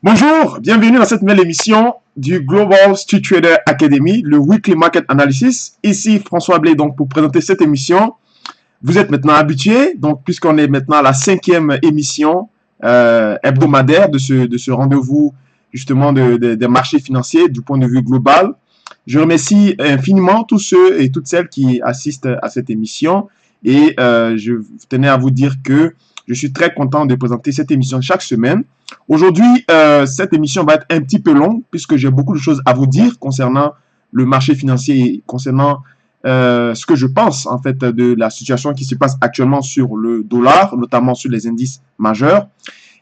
Bonjour, bienvenue dans cette nouvelle émission du Global Street Trader Academy, le Weekly Market Analysis. Ici François Blé, donc pour présenter cette émission. Vous êtes maintenant habitués, donc puisqu'on est maintenant à la 5e émission hebdomadaire de ce rendez-vous justement des marchés financiers du point de vue global. Je remercie infiniment tous ceux et toutes celles qui assistent à cette émission et je tenais à vous dire que je suis très content de présenter cette émission chaque semaine. Aujourd'hui, cette émission va être un petit peu longue puisque j'ai beaucoup de choses à vous dire concernant le marché financier et concernant ce que je pense en fait de la situation qui se passe actuellement sur le dollar, notamment sur les indices majeurs.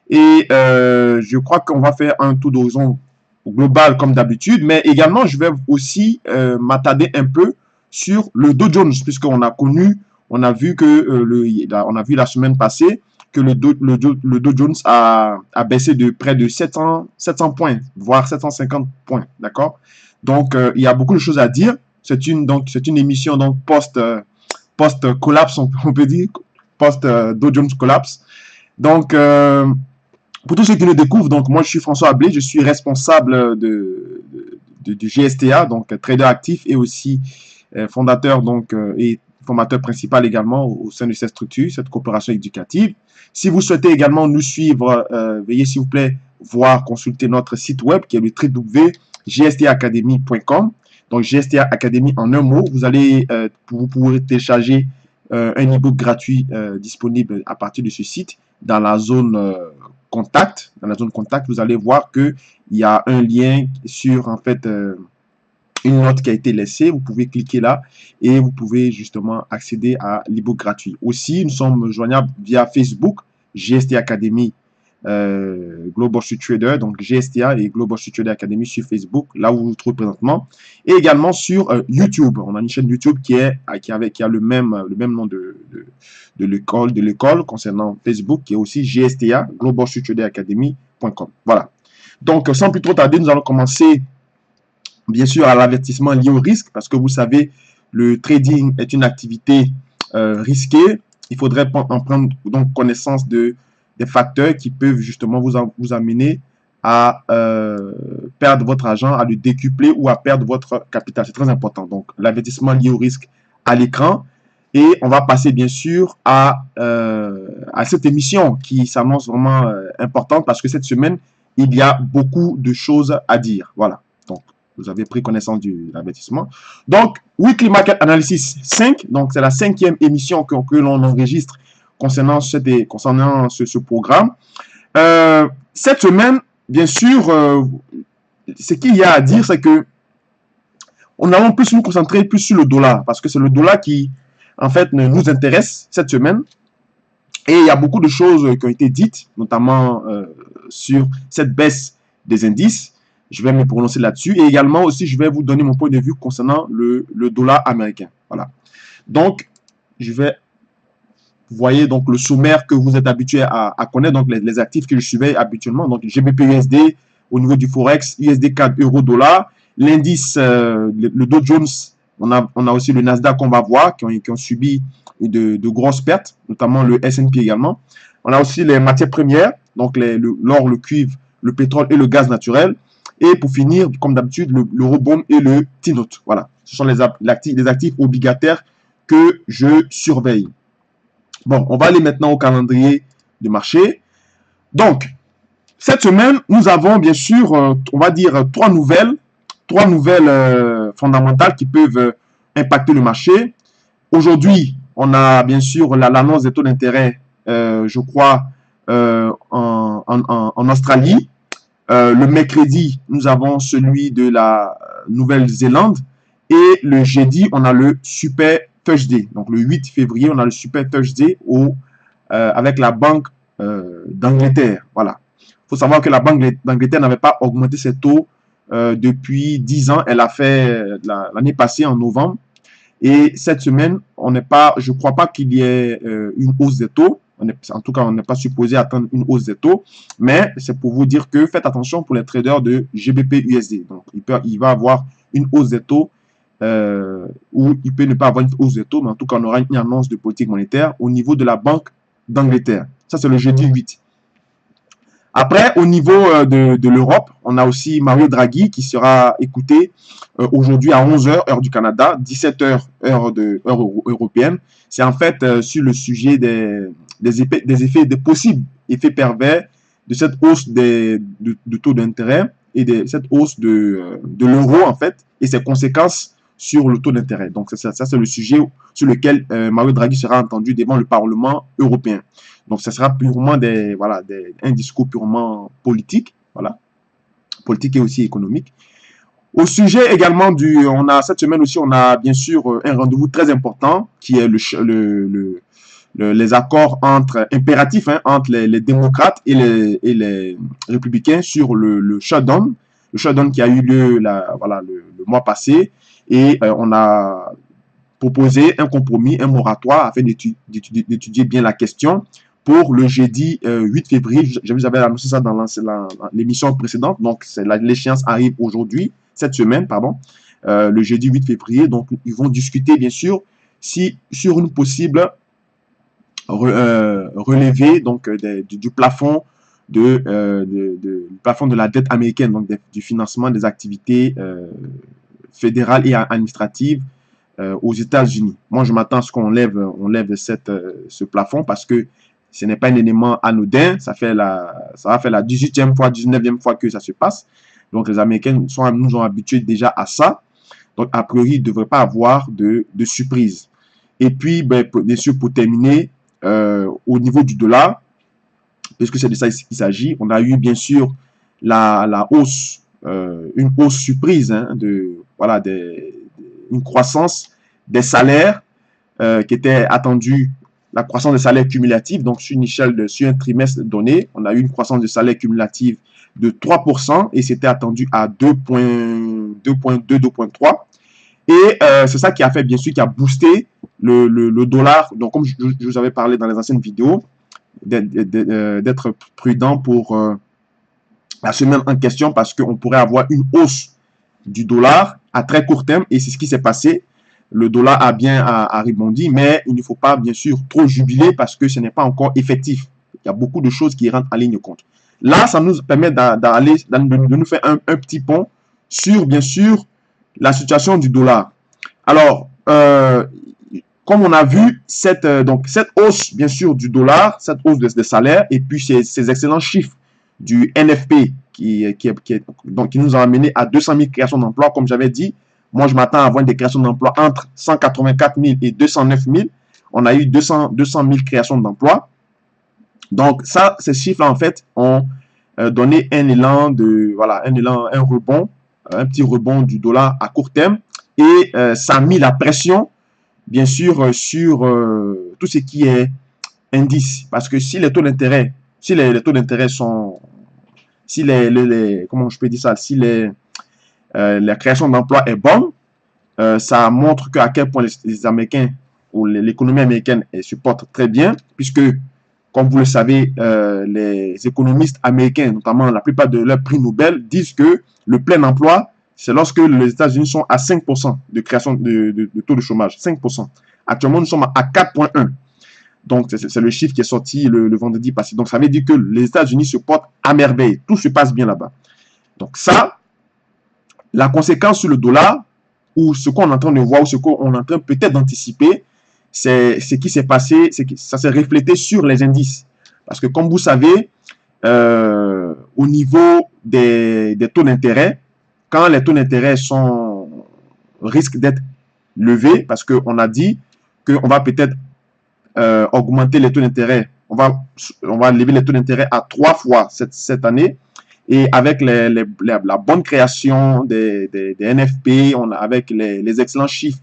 Et je crois qu'on va faire un tour d'horizon global comme d'habitude, mais également je vais aussi m'attarder un peu sur le Dow Jones puisqu'on a connu, on a vu que on a vu la semaine passée que le Dow Jones a baissé de près de 700 points, voire 750 points, d'accord? Donc, il y a beaucoup de choses à dire. C'est une émission donc post-collapse, on peut dire, post-Dow Jones collapse. Donc, pour tous ceux qui le découvrent, donc moi je suis François Ablé, je suis responsable du GSTA, donc trader actif et aussi fondateur et formateur principal également au sein de cette structure, cette coopération éducative. Si vous souhaitez également nous suivre, veuillez s'il vous plaît consulter notre site web qui est le www.gstaacademy.com. Donc GSTA Academy en un mot. Vous pourrez télécharger un e-book gratuit disponible à partir de ce site dans la zone contact. Dans la zone contact, vous allez voir que il y a un lien sur en fait une note qui a été laissée. Vous pouvez cliquer là et vous pouvez justement accéder à l'e-book gratuit. Aussi, nous sommes joignables via Facebook, GSTA Academy Global Street Trader, donc GSTA et Global Street Trader Academy sur Facebook, là où vous vous trouvez présentement, et également sur YouTube. On a une chaîne YouTube qui a le même nom de l'école concernant Facebook, qui est aussi GSTA Global Street Trader Academy.com. Voilà. Donc, sans plus trop tarder, nous allons commencer bien sûr à l'avertissement lié au risque, parce que vous savez, le trading est une activité risquée. Il faudrait en prendre donc connaissance des facteurs qui peuvent justement vous amener à perdre votre argent, à le décupler ou à perdre votre capital. C'est très important. Donc, l'avertissement lié au risque à l'écran. Et on va passer bien sûr à cette émission qui s'annonce vraiment importante parce que cette semaine, il y a beaucoup de choses à dire. Voilà. Donc, vous avez pris connaissance de l'avertissement. Donc, Weekly Market Analysis 5. Donc, c'est la 5e émission que l'on enregistre concernant ce programme. Cette semaine, bien sûr, ce qu'il y a à dire, c'est que on allons plus nous concentrer plus sur le dollar parce que c'est le dollar qui, en fait, nous intéresse cette semaine. Et il y a beaucoup de choses qui ont été dites, notamment sur cette baisse des indices. Je vais me prononcer là-dessus. Et également aussi, je vais vous donner mon point de vue concernant le dollar américain. Voilà. Donc, vous voyez donc le sommaire que vous êtes habitué à connaître, donc les actifs que je suivais habituellement. Donc, GBP USD au niveau du Forex, USD 4 euro dollar. L'indice, le Dow Jones, on a aussi le Nasdaq qu'on va voir, qui ont subi de grosses pertes, notamment le S&P également. On a aussi les matières premières, donc l'or, le cuivre, le pétrole et le gaz naturel. Et pour finir, comme d'habitude, le rebond et le T-note. Voilà, ce sont les actifs obligataires que je surveille. Bon, on va aller maintenant au calendrier de marché. Donc, cette semaine, nous avons bien sûr, on va dire, trois nouvelles fondamentales qui peuvent impacter le marché. Aujourd'hui, on a bien sûr l'annonce des taux d'intérêt, je crois, en Australie. Le mercredi, nous avons celui de la Nouvelle-Zélande. Et le jeudi, on a le Super Thursday. Donc, le 8 février, on a le Super Thursday avec la Banque d'Angleterre. Voilà. Il faut savoir que la Banque d'Angleterre n'avait pas augmenté ses taux depuis 10 ans. Elle a fait l'année passée, en novembre. Et cette semaine, je ne crois pas qu'il y ait une hausse des taux. En tout cas, on n'est pas supposé attendre une hausse des taux. Mais c'est pour vous dire que faites attention pour les traders de GBP USD. Donc, il va avoir une hausse des taux ou il peut ne pas avoir une hausse des taux. Mais en tout cas, on aura une annonce de politique monétaire au niveau de la Banque d'Angleterre. Ça, c'est le jeudi 8. Après, au niveau de l'Europe, on a aussi Mario Draghi qui sera écouté aujourd'hui à 11 heures, heure du Canada, 17 heures, heure européenne. C'est en fait sur le sujet des possibles effets pervers de cette hausse de taux d'intérêt et de cette hausse de l'euro, en fait, et ses conséquences sur le taux d'intérêt. Donc, ça c'est le sujet sur lequel Mario Draghi sera entendu devant le Parlement européen. Donc, ce sera purement un discours purement politique, voilà, politique et aussi économique. Au sujet également cette semaine aussi, on a bien sûr un rendez-vous très important qui est les accords impératifs entre les démocrates et les républicains sur le shutdown qui a eu lieu le mois passé. Et on a proposé un compromis, un moratoire afin d'étudier bien la question pour le jeudi 8 février. Je vous avais annoncé ça dans l'émission précédente. Donc, l'échéance arrive aujourd'hui, cette semaine, pardon, le jeudi 8 février. Donc, ils vont discuter, bien sûr, sur une possible relevée donc, du plafond plafond de la dette américaine, donc du financement des activités fédérales et administratives aux États-Unis. Moi, je m'attends à ce qu'on lève ce plafond parce que ce n'est pas un élément anodin. Ça va faire la 18e fois, 19e fois que ça se passe. Donc, les Américains nous ont habitués déjà à ça. Donc, a priori, il ne devrait pas avoir de surprise. Et puis, bien sûr, pour terminer, au niveau du dollar, puisque c'est de ça qu'il s'agit, on a eu bien sûr la hausse, une hausse surprise, une croissance des salaires qui était attendue, la croissance des salaires cumulatifs. Donc, sur une échelle sur un trimestre donné, on a eu une croissance de salaire cumulative de 3% et c'était attendu à 2,2, 2,3. Et c'est ça qui a fait, bien sûr, qui a boosté le dollar. Donc, comme je vous avais parlé dans les anciennes vidéos, d'être prudent pour la semaine en question parce qu'on pourrait avoir une hausse du dollar à très court terme et c'est ce qui s'est passé. Le dollar a rebondi, mais il ne faut pas, bien sûr, trop jubiler parce que ce n'est pas encore effectif. Il y a beaucoup de choses qui rentrent en ligne de compte. Là, ça nous permet de nous faire un petit pont sur, bien sûr, la situation du dollar. Alors, comme on a vu, cette hausse, bien sûr, du dollar, cette hausse des salaires, et puis ces excellents chiffres du NFP qui nous ont amené à 200 000 créations d'emplois, comme j'avais dit. Moi, je m'attends à avoir des créations d'emplois entre 184 000 et 209 000. On a eu 200 000 créations d'emplois. Donc, ces chiffres-là, en fait, ont donné un rebond, un petit rebond du dollar à court terme. Et ça a mis la pression, bien sûr, sur tout ce qui est indice. Parce que si les taux d'intérêt, sont, comment je peux dire ça, si la création d'emplois est bonne, ça montre à quel point les Américains ou l'économie américaine se porte très bien, puisque, comme vous le savez, les économistes américains, notamment la plupart de leurs prix Nobel, disent que le plein emploi, c'est lorsque les États-Unis sont à 5% de création de taux de chômage. 5%. Actuellement, nous sommes à 4,1%. Donc, c'est le chiffre qui est sorti le vendredi passé. Donc, ça veut dire que les États-Unis se portent à merveille. Tout se passe bien là-bas. Donc, ça, la conséquence sur le dollar, ou ce qu'on est en train de voir, ou ce qu'on est en train peut-être d'anticiper, c'est ce qui s'est passé, ça s'est reflété sur les indices. Parce que, comme vous savez, au niveau des taux d'intérêt, quand les taux d'intérêt risquent d'être levés, parce qu'on a dit qu'on va peut-être augmenter les taux d'intérêt, on va lever les taux d'intérêt à 3 fois cette année, et avec la bonne création des NFP, avec les excellents chiffres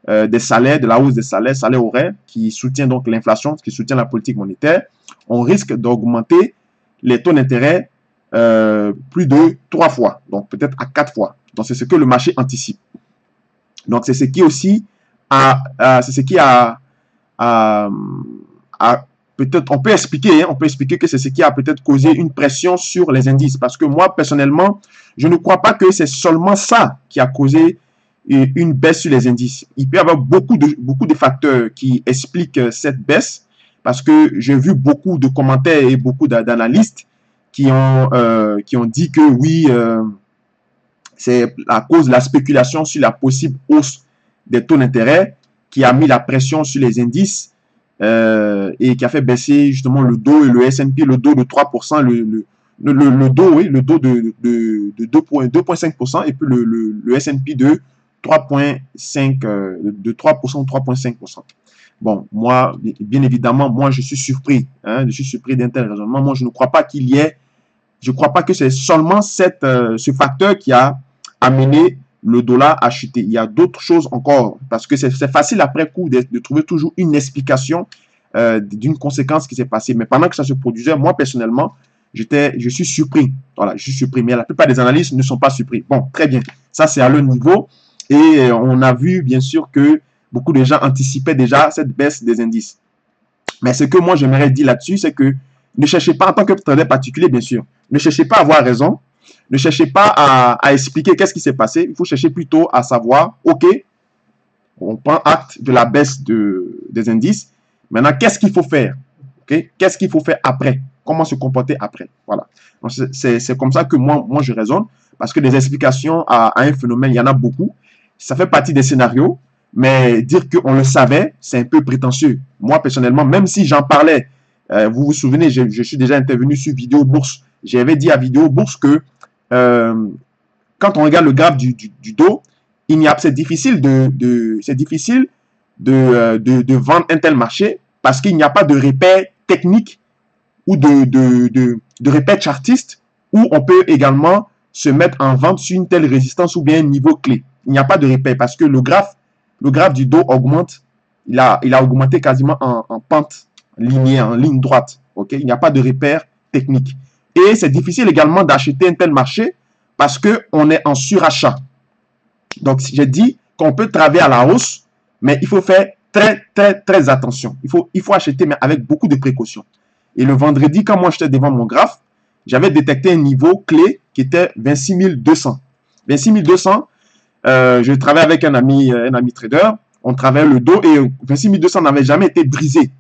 des salaires, de la hausse des salaires horaires, qui soutient donc l'inflation, qui soutient la politique monétaire, on risque d'augmenter les taux d'intérêt plus de 3 fois, donc peut-être à 4 fois. Donc, c'est ce que le marché anticipe. Donc, c'est ce qui aussi peut-être, on peut expliquer que c'est ce qui a peut-être causé une pression sur les indices. Parce que moi, personnellement, je ne crois pas que c'est seulement ça qui a causé une baisse sur les indices. Il peut y avoir beaucoup de facteurs qui expliquent cette baisse. Parce que j'ai vu beaucoup de commentaires et beaucoup d'analystes qui ont dit que oui, c'est à cause de la spéculation sur la possible hausse des taux d'intérêt qui a mis la pression sur les indices et qui a fait baisser justement le Dow et le S&P, le Dow de 3%, le Dow, oui, le Dow de 2,5% et puis le S&P de 3,5%, de 3% ou 3,5%. Bon, moi, bien évidemment, moi, je suis surpris. Hein, je suis surpris d'un tel raisonnement. Moi, je ne crois pas qu'il y ait, je ne crois pas que c'est seulement ce facteur qui a amené le dollar à chuter. Il y a d'autres choses encore, parce que c'est facile après coup de trouver toujours une explication d'une conséquence qui s'est passée. Mais pendant que ça se produisait, moi, personnellement, je suis surpris. Voilà, je suis surpris. Mais la plupart des analystes ne sont pas surpris. Bon, très bien. Ça, c'est à leur niveau. Et on a vu, bien sûr, que beaucoup de gens anticipaient déjà cette baisse des indices. Mais ce que moi, j'aimerais dire là-dessus, c'est que ne cherchez pas, en tant que trader particulier, bien sûr, ne cherchez pas à avoir raison. Ne cherchez pas à expliquer qu'est-ce qui s'est passé. Il faut chercher plutôt à savoir, OK, on prend acte de la baisse des indices. Maintenant, qu'est-ce qu'il faut faire? Okay? Qu'est-ce qu'il faut faire après? Comment se comporter après? Voilà. C'est comme ça que moi, je raisonne. Parce que des explications à un phénomène, il y en a beaucoup. Ça fait partie des scénarios. Mais dire qu'on le savait, c'est un peu prétentieux. Moi, personnellement, même si j'en parlais, vous vous souvenez, je suis déjà intervenu sur Vidéo Bourse. J'avais dit à Vidéo Bourse que quand on regarde le graphe du Dow, c'est difficile de vendre un tel marché parce qu'il n'y a pas de repère technique ou de repère chartiste où on peut également se mettre en vente sur une telle résistance ou bien un niveau clé. Il n'y a pas de repère parce que le graphe du Dow augmente, il a augmenté quasiment en pente linéaire, en ligne droite. Okay? Il n'y a pas de repère technique. Et c'est difficile également d'acheter un tel marché parce qu'on est en surachat. Donc, j'ai dit qu'on peut travailler à la hausse, mais il faut faire très attention. Il faut acheter, mais avec beaucoup de précautions. Et le vendredi, quand moi j'étais devant mon graphe, j'avais détecté un niveau clé qui était 26 200. 26 200, je travaillais avec un ami trader, on travaillait le dos et 26 200 n'avait jamais été brisé.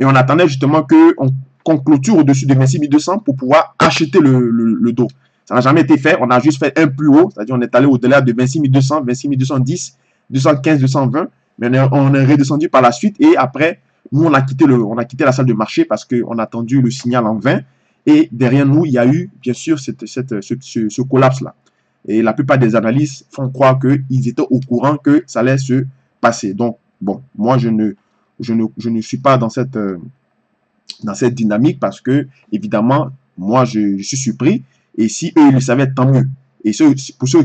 Et on attendait justement qu'on clôture au-dessus de 26 200 pour pouvoir acheter le dos. Ça n'a jamais été fait. On a juste fait un plus haut, c'est-à-dire on est allé au-delà de 26 200, 26 210, 215, 220. Mais on est redescendu par la suite et après, nous, on a quitté la salle de marché parce qu'on a attendu le signal en vain. Et derrière nous, il y a eu, bien sûr, ce collapse-là. Et la plupart des analystes font croire qu'ils étaient au courant que ça allait se passer. Donc, bon, moi, je ne suis pas dans cette dynamique parce que, évidemment, moi, je suis surpris. Et si eux, ils le savaient, tant mieux. Et pour ceux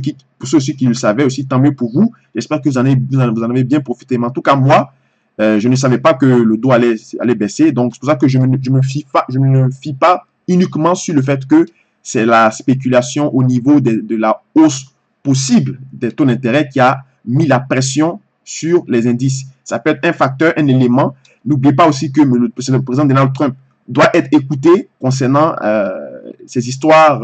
aussi qui le savaient aussi, tant mieux pour vous. J'espère que vous en avez bien profité. Mais en tout cas, moi, je ne savais pas que le dos allait baisser. Donc, c'est pour ça que je ne me fie pas uniquement sur le fait que c'est la spéculation au niveau de la hausse possible des taux d'intérêt qui a mis la pression sur les indices. Ça peut être un facteur, un élément. N'oubliez pas aussi que le président Donald Trump doit être écouté concernant ces histoires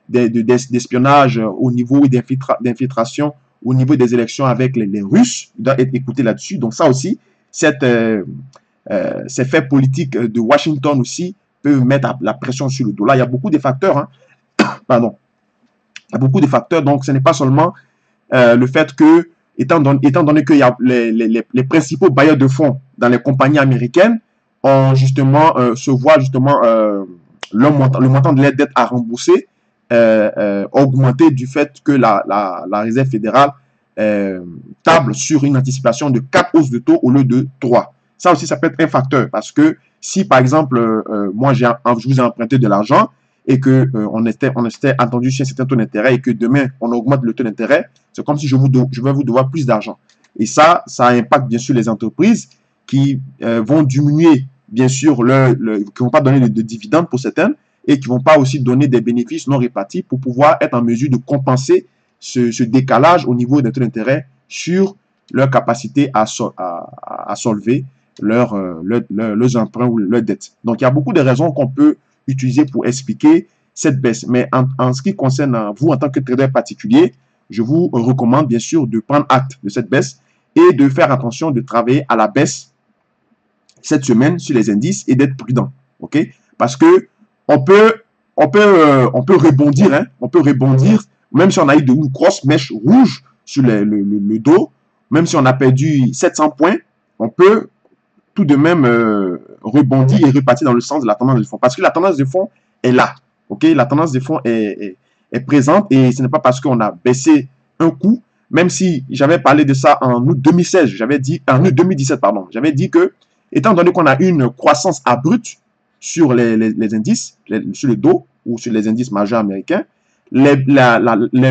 d'espionnage au niveau d'infiltration au niveau des élections avec les Russes. Il doit être écouté là-dessus. Donc ça aussi, ces faits politiques de Washington aussi peuvent mettre la pression sur le dollar. Il y a beaucoup de facteurs. Hein. Pardon. Il y a beaucoup de facteurs. Donc ce n'est pas seulement le fait que, étant donné qu'il y a les principaux bailleurs de fonds dans les compagnies américaines, se voit justement le montant de leur dette à rembourser augmenter du fait que la Réserve fédérale table sur une anticipation de 4 hausses de taux au lieu de 3. Ça aussi, ça peut être un facteur parce que si, par exemple, moi, je vous ai emprunté de l'argent et que on était attendu sur un certain taux d'intérêt et que demain, on augmente le taux d'intérêt, c'est comme si je vais vous devoir plus d'argent. Et ça impacte bien sûr les entreprises qui vont diminuer, bien sûr, qui ne vont pas donner de dividendes pour certaines et qui ne vont pas aussi donner des bénéfices non répartis pour pouvoir être en mesure de compenser ce décalage au niveau des taux d'intérêt sur leur capacité à solver leurs emprunts ou leurs dettes. Donc, il y a beaucoup de raisons qu'on peut utiliser pour expliquer cette baisse. Mais en ce qui concerne vous, en tant que trader particulier, je vous recommande bien sûr de prendre acte de cette baisse et de faire attention de travailler à la baisse cette semaine sur les indices et d'être prudent. Okay? Parce que on peut on peut rebondir, hein, on peut rebondir, même si on a eu une grosse mèche rouge sur le dos, même si on a perdu 700 points, on peut tout de même rebondir et repartir dans le sens de la tendance de fond. Parce que la tendance de fond est là. Okay? La tendance de fond est présente et ce n'est pas parce qu'on a baissé un coup, même si j'avais parlé de ça en août 2016, en août 2017, pardon, j'avais dit que, étant donné qu'on a une croissance abrupte sur les indices, sur le dos ou sur les indices majeurs américains, les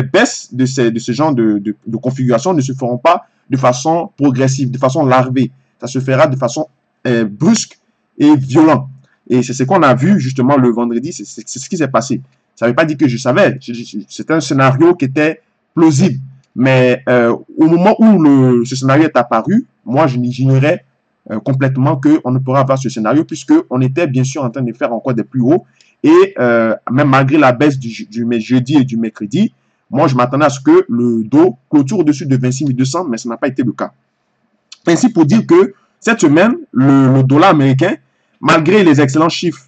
baisses de ce genre de configuration ne se feront pas de façon progressive, de façon larvée. Ça se fera de façon brusque et violente. Et c'est ce qu'on a vu justement le vendredi, c'est ce qui s'est passé. Ça ne veut pas dire que je savais, c'était un scénario qui était plausible. Mais au moment où ce scénario est apparu, moi j'ignorais complètement qu'on ne pourra avoir ce scénario puisqu'on était bien sûr en train de faire encore des plus hauts. Et même malgré la baisse du jeudi et du mercredi, moi je m'attendais à ce que le dos clôture au-dessus de 26 200, mais ça n'a pas été le cas. Ainsi pour dire que cette semaine, le dollar américain, malgré les excellents chiffres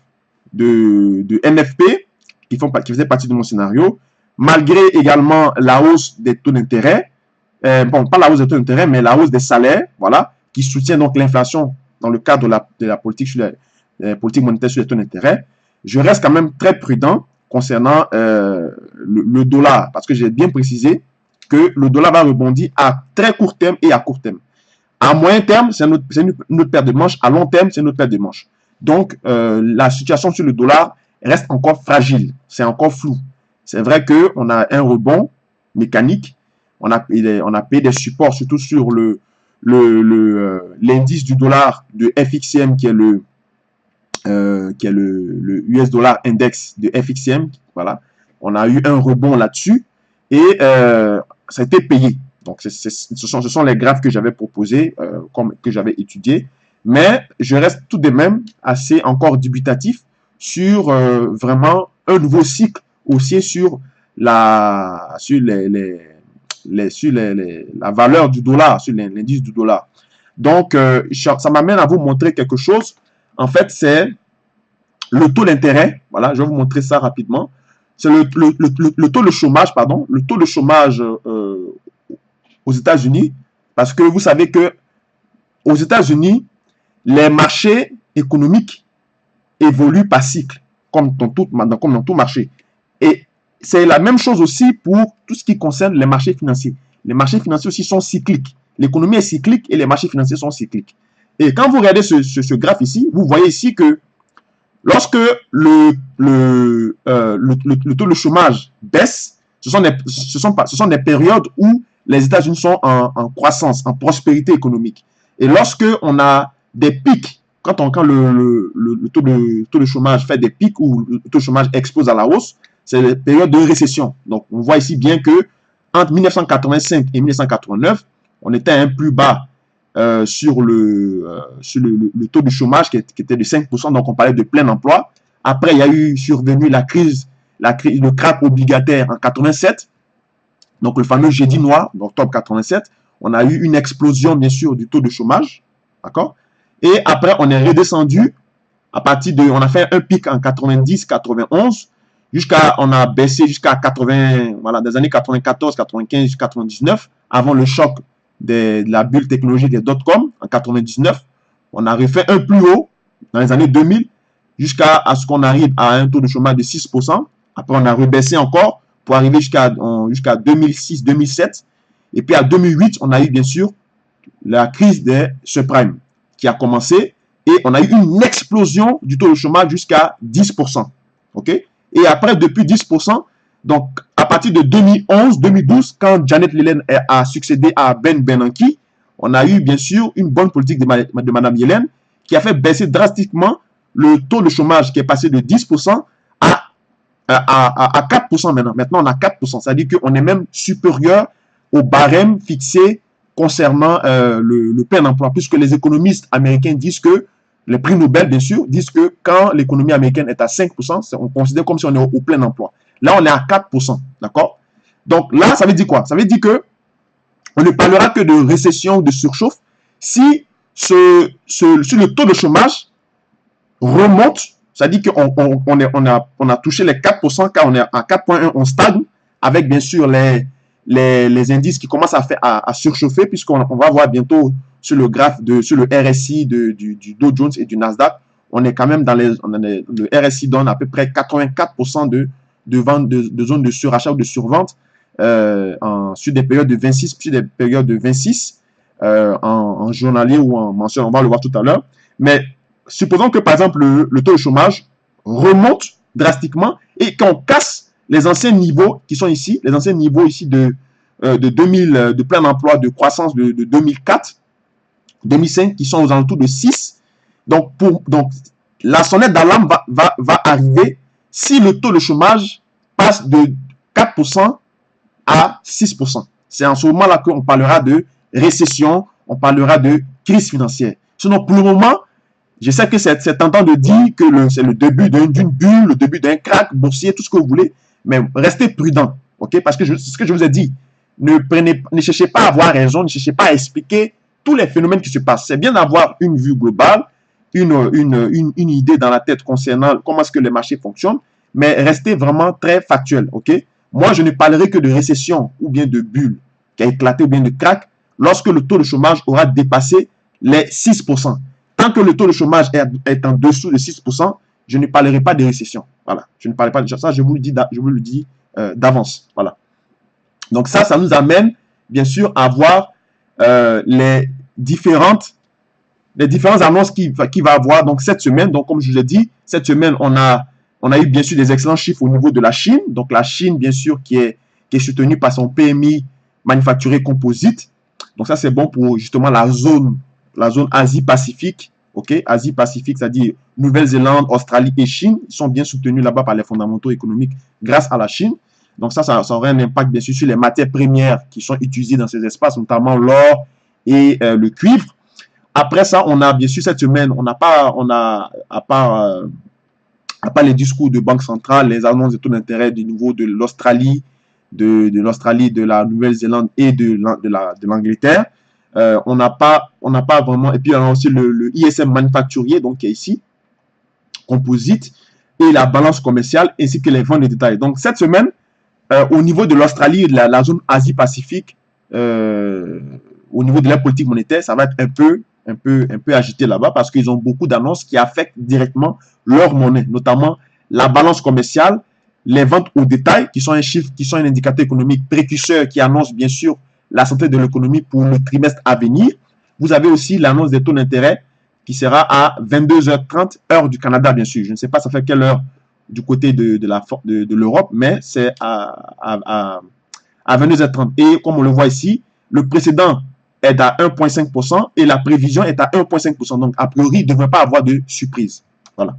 de NFP, qui faisaient partie de mon scénario, malgré également la hausse des taux d'intérêt, bon, pas la hausse des taux d'intérêt, mais la hausse des salaires, voilà, qui soutient donc l'inflation dans le cadre de la politique, politique monétaire sur les taux d'intérêt, je reste quand même très prudent concernant le dollar, parce que j'ai bien précisé que le dollar va rebondir à très court terme et à court terme. À moyen terme, c'est une paire de manches. À long terme, c'est une autre paire de manches. Donc, la situation sur le dollar reste encore fragile. C'est encore flou. C'est vrai qu'on a un rebond mécanique. On a payé des supports, surtout sur l'indice du dollar de FXCM, qui est le US Dollar Index de FXCM. Voilà. On a eu un rebond là-dessus et ça a été payé. Donc, ce sont les graphes que j'avais proposés, que j'avais étudiés. Mais je reste tout de même assez encore dubitatif sur vraiment un nouveau cycle haussier sur la valeur du dollar, sur l'indice du dollar. Donc, ça m'amène à vous montrer quelque chose. En fait, c'est le taux d'intérêt. Voilà, je vais vous montrer ça rapidement. C'est le taux de chômage, pardon, le taux de chômage aux États-Unis, parce que vous savez que aux États-Unis, les marchés économiques évoluent par cycle, comme dans tout marché. Et c'est la même chose aussi pour tout ce qui concerne les marchés financiers. Les marchés financiers aussi sont cycliques. L'économie est cyclique et les marchés financiers sont cycliques. Et quand vous regardez ce graphe ici, vous voyez ici que lorsque le taux de chômage baisse, ce sont des périodes où les États-Unis sont en croissance, en prospérité économique. Et lorsque on a des pics, quand le taux de chômage fait des pics ou le taux de chômage explose à la hausse, c'est les périodes de récession. Donc, on voit ici bien que entre 1985 et 1989, on était à un plus bas sur le taux de chômage qui était de 5%, donc on parlait de plein emploi. Après, il y a eu survenu le crack obligataire en 87, donc le fameux jeudi noir d'octobre 87. On a eu une explosion, bien sûr, du taux de chômage, d'accord? Et après, on est redescendu on a fait un pic en 90, 91, on a baissé jusqu'à 80, voilà, des années 94, 95, 99, avant le choc de la bulle technologique des dot-com en 99. On a refait un plus haut dans les années 2000 jusqu'à ce qu'on arrive à un taux de chômage de 6%. Après, on a rebaissé encore pour arriver jusqu'à 2006, 2007. Et puis, à 2008, on a eu, bien sûr, la crise des subprimes qui a commencé et on a eu une explosion du taux de chômage jusqu'à 10%. OK? Et après, depuis 10%, donc, à partir de 2011, 2012, quand Janet Yellen a succédé à Ben Bernanke, on a eu, bien sûr, une bonne politique de Mme Yellen qui a fait baisser drastiquement le taux de chômage qui est passé de 10% à 4% maintenant. Maintenant, on a 4%. C'est-à-dire qu'on est même supérieur au barème fixé concernant le plein emploi, puisque les économistes américains disent que, les prix Nobel, bien sûr, disent que quand l'économie américaine est à 5%, on considère comme si on est au plein emploi. Là, on est à 4%, d'accord? Donc là, ça veut dire quoi? Ça veut dire que on ne parlera que de récession ou de surchauffe si le taux de chômage remonte, Ça dit qu'on a touché les 4%, car on est à 4,1, on stagne, avec bien sûr les indices qui commencent à surchauffer, puisqu'on va voir bientôt sur le graphe, sur le RSI du Dow Jones et du Nasdaq, on est quand même le RSI donne à peu près 84% de zones de surachat ou de survente sur des périodes de 26, sur des périodes de 26 en journalier ou en mensuel, on va le voir tout à l'heure. Mais supposons que par exemple le taux de chômage remonte drastiquement et qu'on casse les anciens niveaux qui sont ici, les anciens niveaux ici de 2000, de plein emploi, de croissance de 2004, 2005, qui sont aux alentours de 6. Donc la sonnette d'alarme va arriver si le taux de chômage passe de 4% à 6%. C'est en ce moment-là qu'on parlera de récession, on parlera de crise financière. Sinon, pour le moment, je sais que c'est tentant de dire que c'est le début d'une bulle, le début d'un crack boursier, tout ce que vous voulez, mais restez prudent, ok? Parce que c'est ce que je vous ai dit. Ne cherchez pas à avoir raison, ne cherchez pas à expliquer tous les phénomènes qui se passent. C'est bien d'avoir une vue globale, une idée dans la tête concernant comment est-ce que les marchés fonctionnent, mais restez vraiment très factuel, ok? Moi, je ne parlerai que de récession ou bien de bulle qui a éclaté ou bien de crack lorsque le taux de chômage aura dépassé les 6%. Tant que le taux de chômage est en dessous de 6%, je ne parlerai pas de récession. Voilà, je ne parlerai pas de ça, je vous le dis d'avance. Voilà. Donc ça nous amène, bien sûr, à voir les différentes annonces qu'il va avoir donc cette semaine. Donc, comme je vous l'ai dit, cette semaine, on a eu, bien sûr, des excellents chiffres au niveau de la Chine. Donc, la Chine, bien sûr, qui est soutenue par son PMI manufacturier composite. Donc, ça, c'est bon pour, justement, la zone Asie-Pacifique. OK? Asie-Pacifique, c'est-à-dire Nouvelle-Zélande, Australie et Chine, ils sont bien soutenus là-bas par les fondamentaux économiques grâce à la Chine. Donc, ça aurait un impact, bien sûr, sur les matières premières qui sont utilisées dans ces espaces, notamment l'or et le cuivre. Après ça, on a, bien sûr, cette semaine, à part les discours de Banque centrale, les annonces de taux d'intérêt du niveau de l'Australie, de la Nouvelle-Zélande et de l'Angleterre. On n'a pas vraiment. Et puis, on a aussi le ISM manufacturier, donc qui est ici, composite, et la balance commerciale, ainsi que les ventes de détail. Donc, cette semaine, au niveau de l'Australie et de la zone Asie-Pacifique, au niveau de la politique monétaire, ça va être un peu agité là-bas parce qu'ils ont beaucoup d'annonces qui affectent directement leur monnaie, notamment la balance commerciale, les ventes au détail, qui sont un chiffre, qui sont un indicateur économique précurseur qui annonce bien sûr la santé de l'économie pour le trimestre à venir. Vous avez aussi l'annonce des taux d'intérêt qui sera à 22h30, heure du Canada, bien sûr. Je ne sais pas ça fait quelle heure du côté de l'Europe, mais c'est à 22h30. Et comme on le voit ici, le précédent est à 1,5% et la prévision est à 1,5%. Donc, a priori, il ne devrait pas avoir de surprise. Voilà.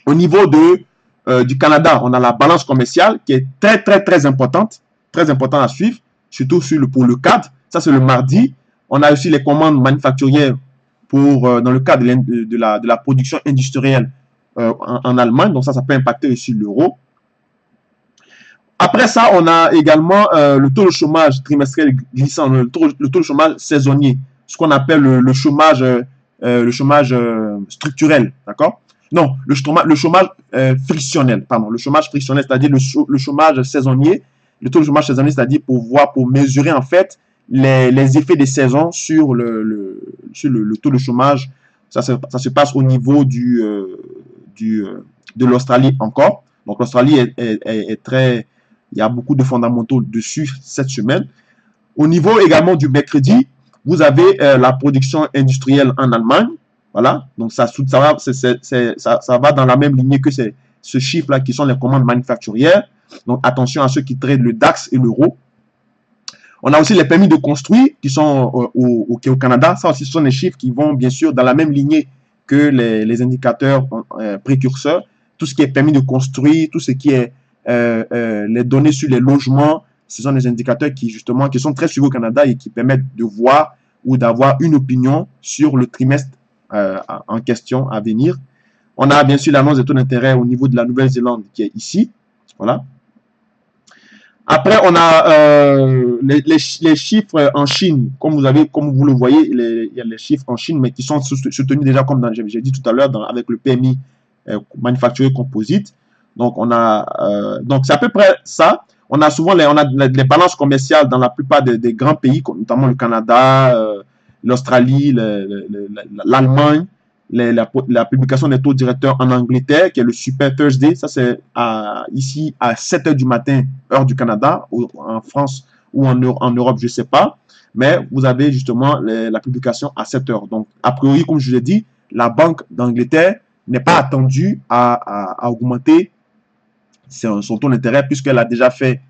Au niveau du Canada, on a la balance commerciale qui est très, très, très importante à suivre, surtout pour le cadre. Ça, c'est le mardi. On a aussi les commandes manufacturières dans le cadre de la production industrielle en Allemagne. Donc, ça peut impacter aussi l'euro. Après ça, on a également le taux de chômage trimestriel glissant, le taux de chômage saisonnier, ce qu'on appelle le chômage structurel, d'accord? Non, le chômage frictionnel, pardon, le chômage frictionnel, c'est-à-dire le chômage saisonnier, le taux de chômage saisonnier, c'est-à-dire pour mesurer en fait les effets des saisons sur le taux de chômage. Ça se passe au niveau de l'Australie encore. Donc l'Australie est très... Il y a beaucoup de fondamentaux dessus cette semaine. Au niveau également du mercredi, vous avez la production industrielle en Allemagne. Voilà. Donc, ça va dans la même lignée que ce chiffre-là qui sont les commandes manufacturières. Donc, attention à ceux qui traitent le DAX et l'euro. On a aussi les permis de construire qui sont au Canada. Ça aussi, ce sont des chiffres qui vont bien sûr dans la même lignée que les indicateurs précurseurs. Tout ce qui est permis de construire, tout ce qui est les données sur les logements, ce sont des indicateurs qui sont très suivis au Canada et qui permettent de voir ou d'avoir une opinion sur le trimestre en question à venir. On a bien sûr l'annonce des taux d'intérêt au niveau de la Nouvelle-Zélande qui est ici. Voilà. Après, on a les chiffres en Chine. Comme vous le voyez, il y a les chiffres en Chine, mais qui sont soutenus déjà, comme j'ai dit tout à l'heure, avec le PMI manufacturier composite. Donc, donc c'est à peu près ça. On a souvent les balances commerciales dans la plupart des grands pays, notamment le Canada, l'Australie, l'Allemagne, la publication des taux directeurs en Angleterre, qui est le Super Thursday. Ça, c'est ici à 7 h du matin, heure du Canada, en France ou en Europe, je ne sais pas. Mais vous avez justement la publication à 7 h. Donc, a priori, comme je l'ai dit, la Banque d'Angleterre n'est pas attendue à augmenter son taux d'intérêt, puisqu'elle a déjà fait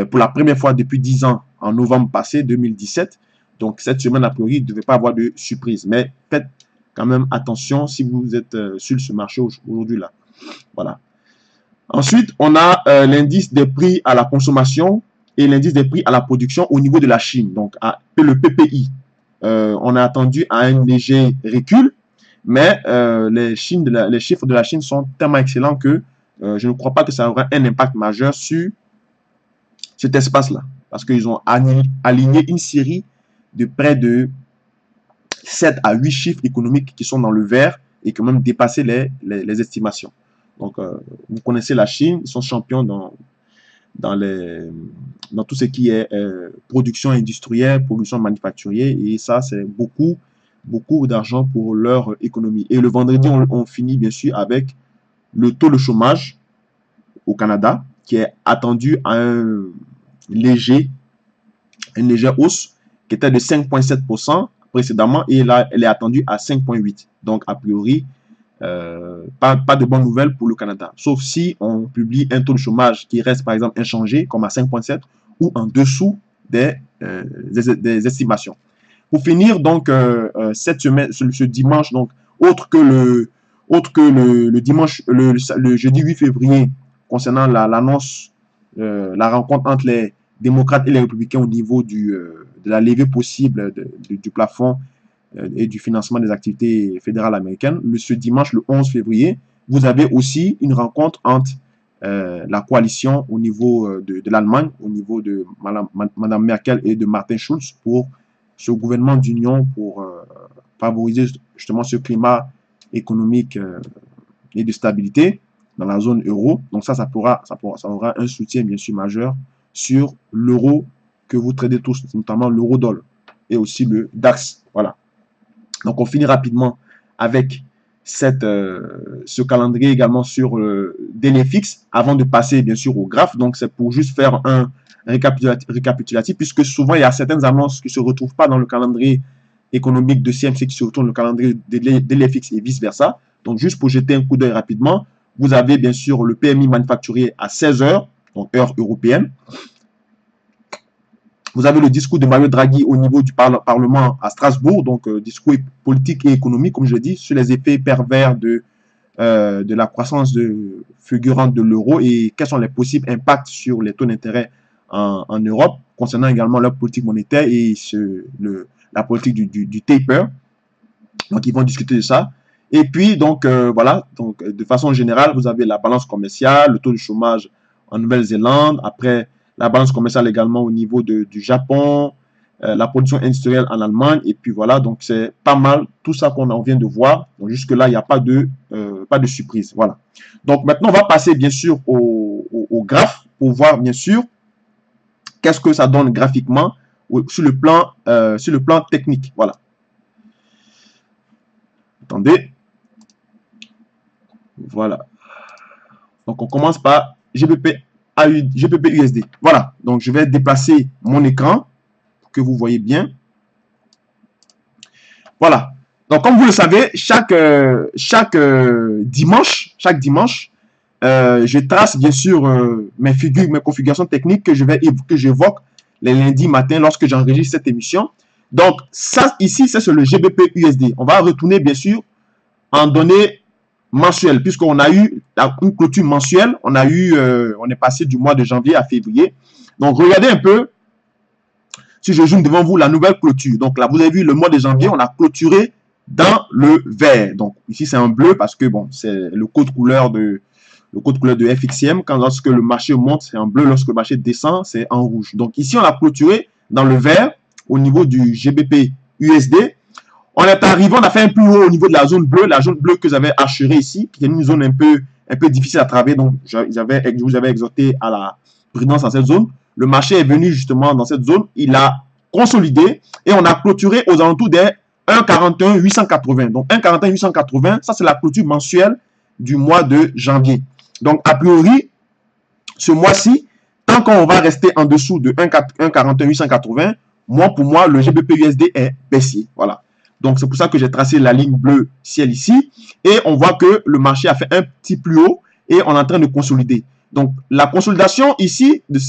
pour la première fois depuis 10 ans en novembre passé, 2017. Donc, cette semaine, a priori, il ne devait pas avoir de surprise. Mais faites quand même attention si vous êtes sur ce marché aujourd'hui là. Voilà. Ensuite, on a l'indice des prix à la consommation et l'indice des prix à la production au niveau de la Chine. Donc, le PPI. On a attendu à un léger recul, mais les chiffres de la Chine sont tellement excellents que je ne crois pas que ça aura un impact majeur sur cet espace-là. Parce qu'ils ont aligné une série de près de 7 à 8 chiffres économiques qui sont dans le vert et qui ont même dépassé les estimations. Donc, vous connaissez la Chine, ils sont champions dans tout ce qui est production industrielle, production manufacturière, et ça, c'est beaucoup d'argent pour leur économie. Et le vendredi, on finit bien sûr avec le taux de chômage au Canada, qui est attendu à une légère hausse, qui était de 5,7% précédemment, et là, elle est attendue à 5,8%. Donc, a priori, pas de bonnes nouvelles pour le Canada. Sauf si on publie un taux de chômage qui reste, par exemple, inchangé, comme à 5,7, ou en dessous des estimations. Pour finir, donc, cette semaine, ce dimanche, donc, autre que le dimanche, le jeudi 8 février, concernant l'annonce, la rencontre entre les démocrates et les républicains au niveau de la levée possible du plafond et du financement des activités fédérales américaines. Ce dimanche, le 11 février, vous avez aussi une rencontre entre la coalition au niveau de l'Allemagne, au niveau de Mme Merkel et de Martin Schulz pour ce gouvernement d'union pour favoriser justement ce climat économique et de stabilité dans la zone euro. Donc ça aura un soutien bien sûr majeur sur l'euro que vous tradez tous, notamment l'euro-dollar et aussi le DAX. Voilà. Donc on finit rapidement avec ce calendrier également sur délai fixe avant de passer bien sûr au graphe. Donc c'est pour juste faire un récapitulatif, puisque souvent il y a certaines annonces qui ne se retrouvent pas dans le calendrier économique de CMC qui se retrouvent dans le calendrier délai fixe et vice versa. Donc juste pour jeter un coup d'œil rapidement, vous avez bien sûr le PMI manufacturier à 16 h, donc heure européenne. Vous avez le discours de Mario Draghi au niveau du Parlement à Strasbourg, donc discours politique et économique, comme je l'ai dit, sur les effets pervers de la croissance fulgurante de l'euro et quels sont les possibles impacts sur les taux d'intérêt en Europe, concernant également leur politique monétaire et la politique du taper. Donc, ils vont discuter de ça. Et puis, donc, voilà, donc, de façon générale, vous avez la balance commerciale, le taux de chômage en Nouvelle-Zélande, après la balance commerciale également au niveau du Japon, la production industrielle en Allemagne, et puis voilà, donc c'est pas mal tout ça qu'on vient de voir. Donc jusque-là, il n'y a pas de surprise. Voilà. Donc maintenant, on va passer bien sûr au graphe pour voir bien sûr qu'est-ce que ça donne graphiquement sur le plan technique. Voilà. Attendez. Voilà. Donc on commence par GBP USD. Voilà, donc je vais déplacer mon écran pour que vous voyez bien. Voilà, donc comme vous le savez, chaque dimanche, je trace bien sûr mes configurations techniques que j'évoque les lundis matin lorsque j'enregistre cette émission. Donc ça ici, c'est sur le GBP USD. On va retourner bien sûr en données mensuel, puisqu'on a eu une clôture mensuelle, on est passé du mois de janvier à février. Donc, regardez un peu, si je zoome devant vous, la nouvelle clôture. Donc là, vous avez vu, le mois de janvier, on a clôturé dans le vert. Donc, ici, c'est un bleu parce que, bon, c'est le code couleur de FXCM. Lorsque le marché monte, c'est en bleu. Lorsque le marché descend, c'est en rouge. Donc, ici, on a clôturé dans le vert au niveau du GBP USD. On est arrivé, on a fait un plus haut au niveau de la zone bleue que j'avais assurée ici, qui est une zone un peu difficile à travailler. Donc, je vous avais exhorté à la prudence dans cette zone. Le marché est venu justement dans cette zone. Il a consolidé et on a clôturé aux alentours des 1,41 880. Donc, 1,41 880, ça c'est la clôture mensuelle du mois de janvier. Donc, a priori, ce mois-ci, tant qu'on va rester en dessous de 1,41 880, pour moi, le GBP-USD est baissier. Voilà. Donc, c'est pour ça que j'ai tracé la ligne bleue ciel ici. Et on voit que le marché a fait un petit plus haut et on est en train de consolider. Donc, la consolidation ici de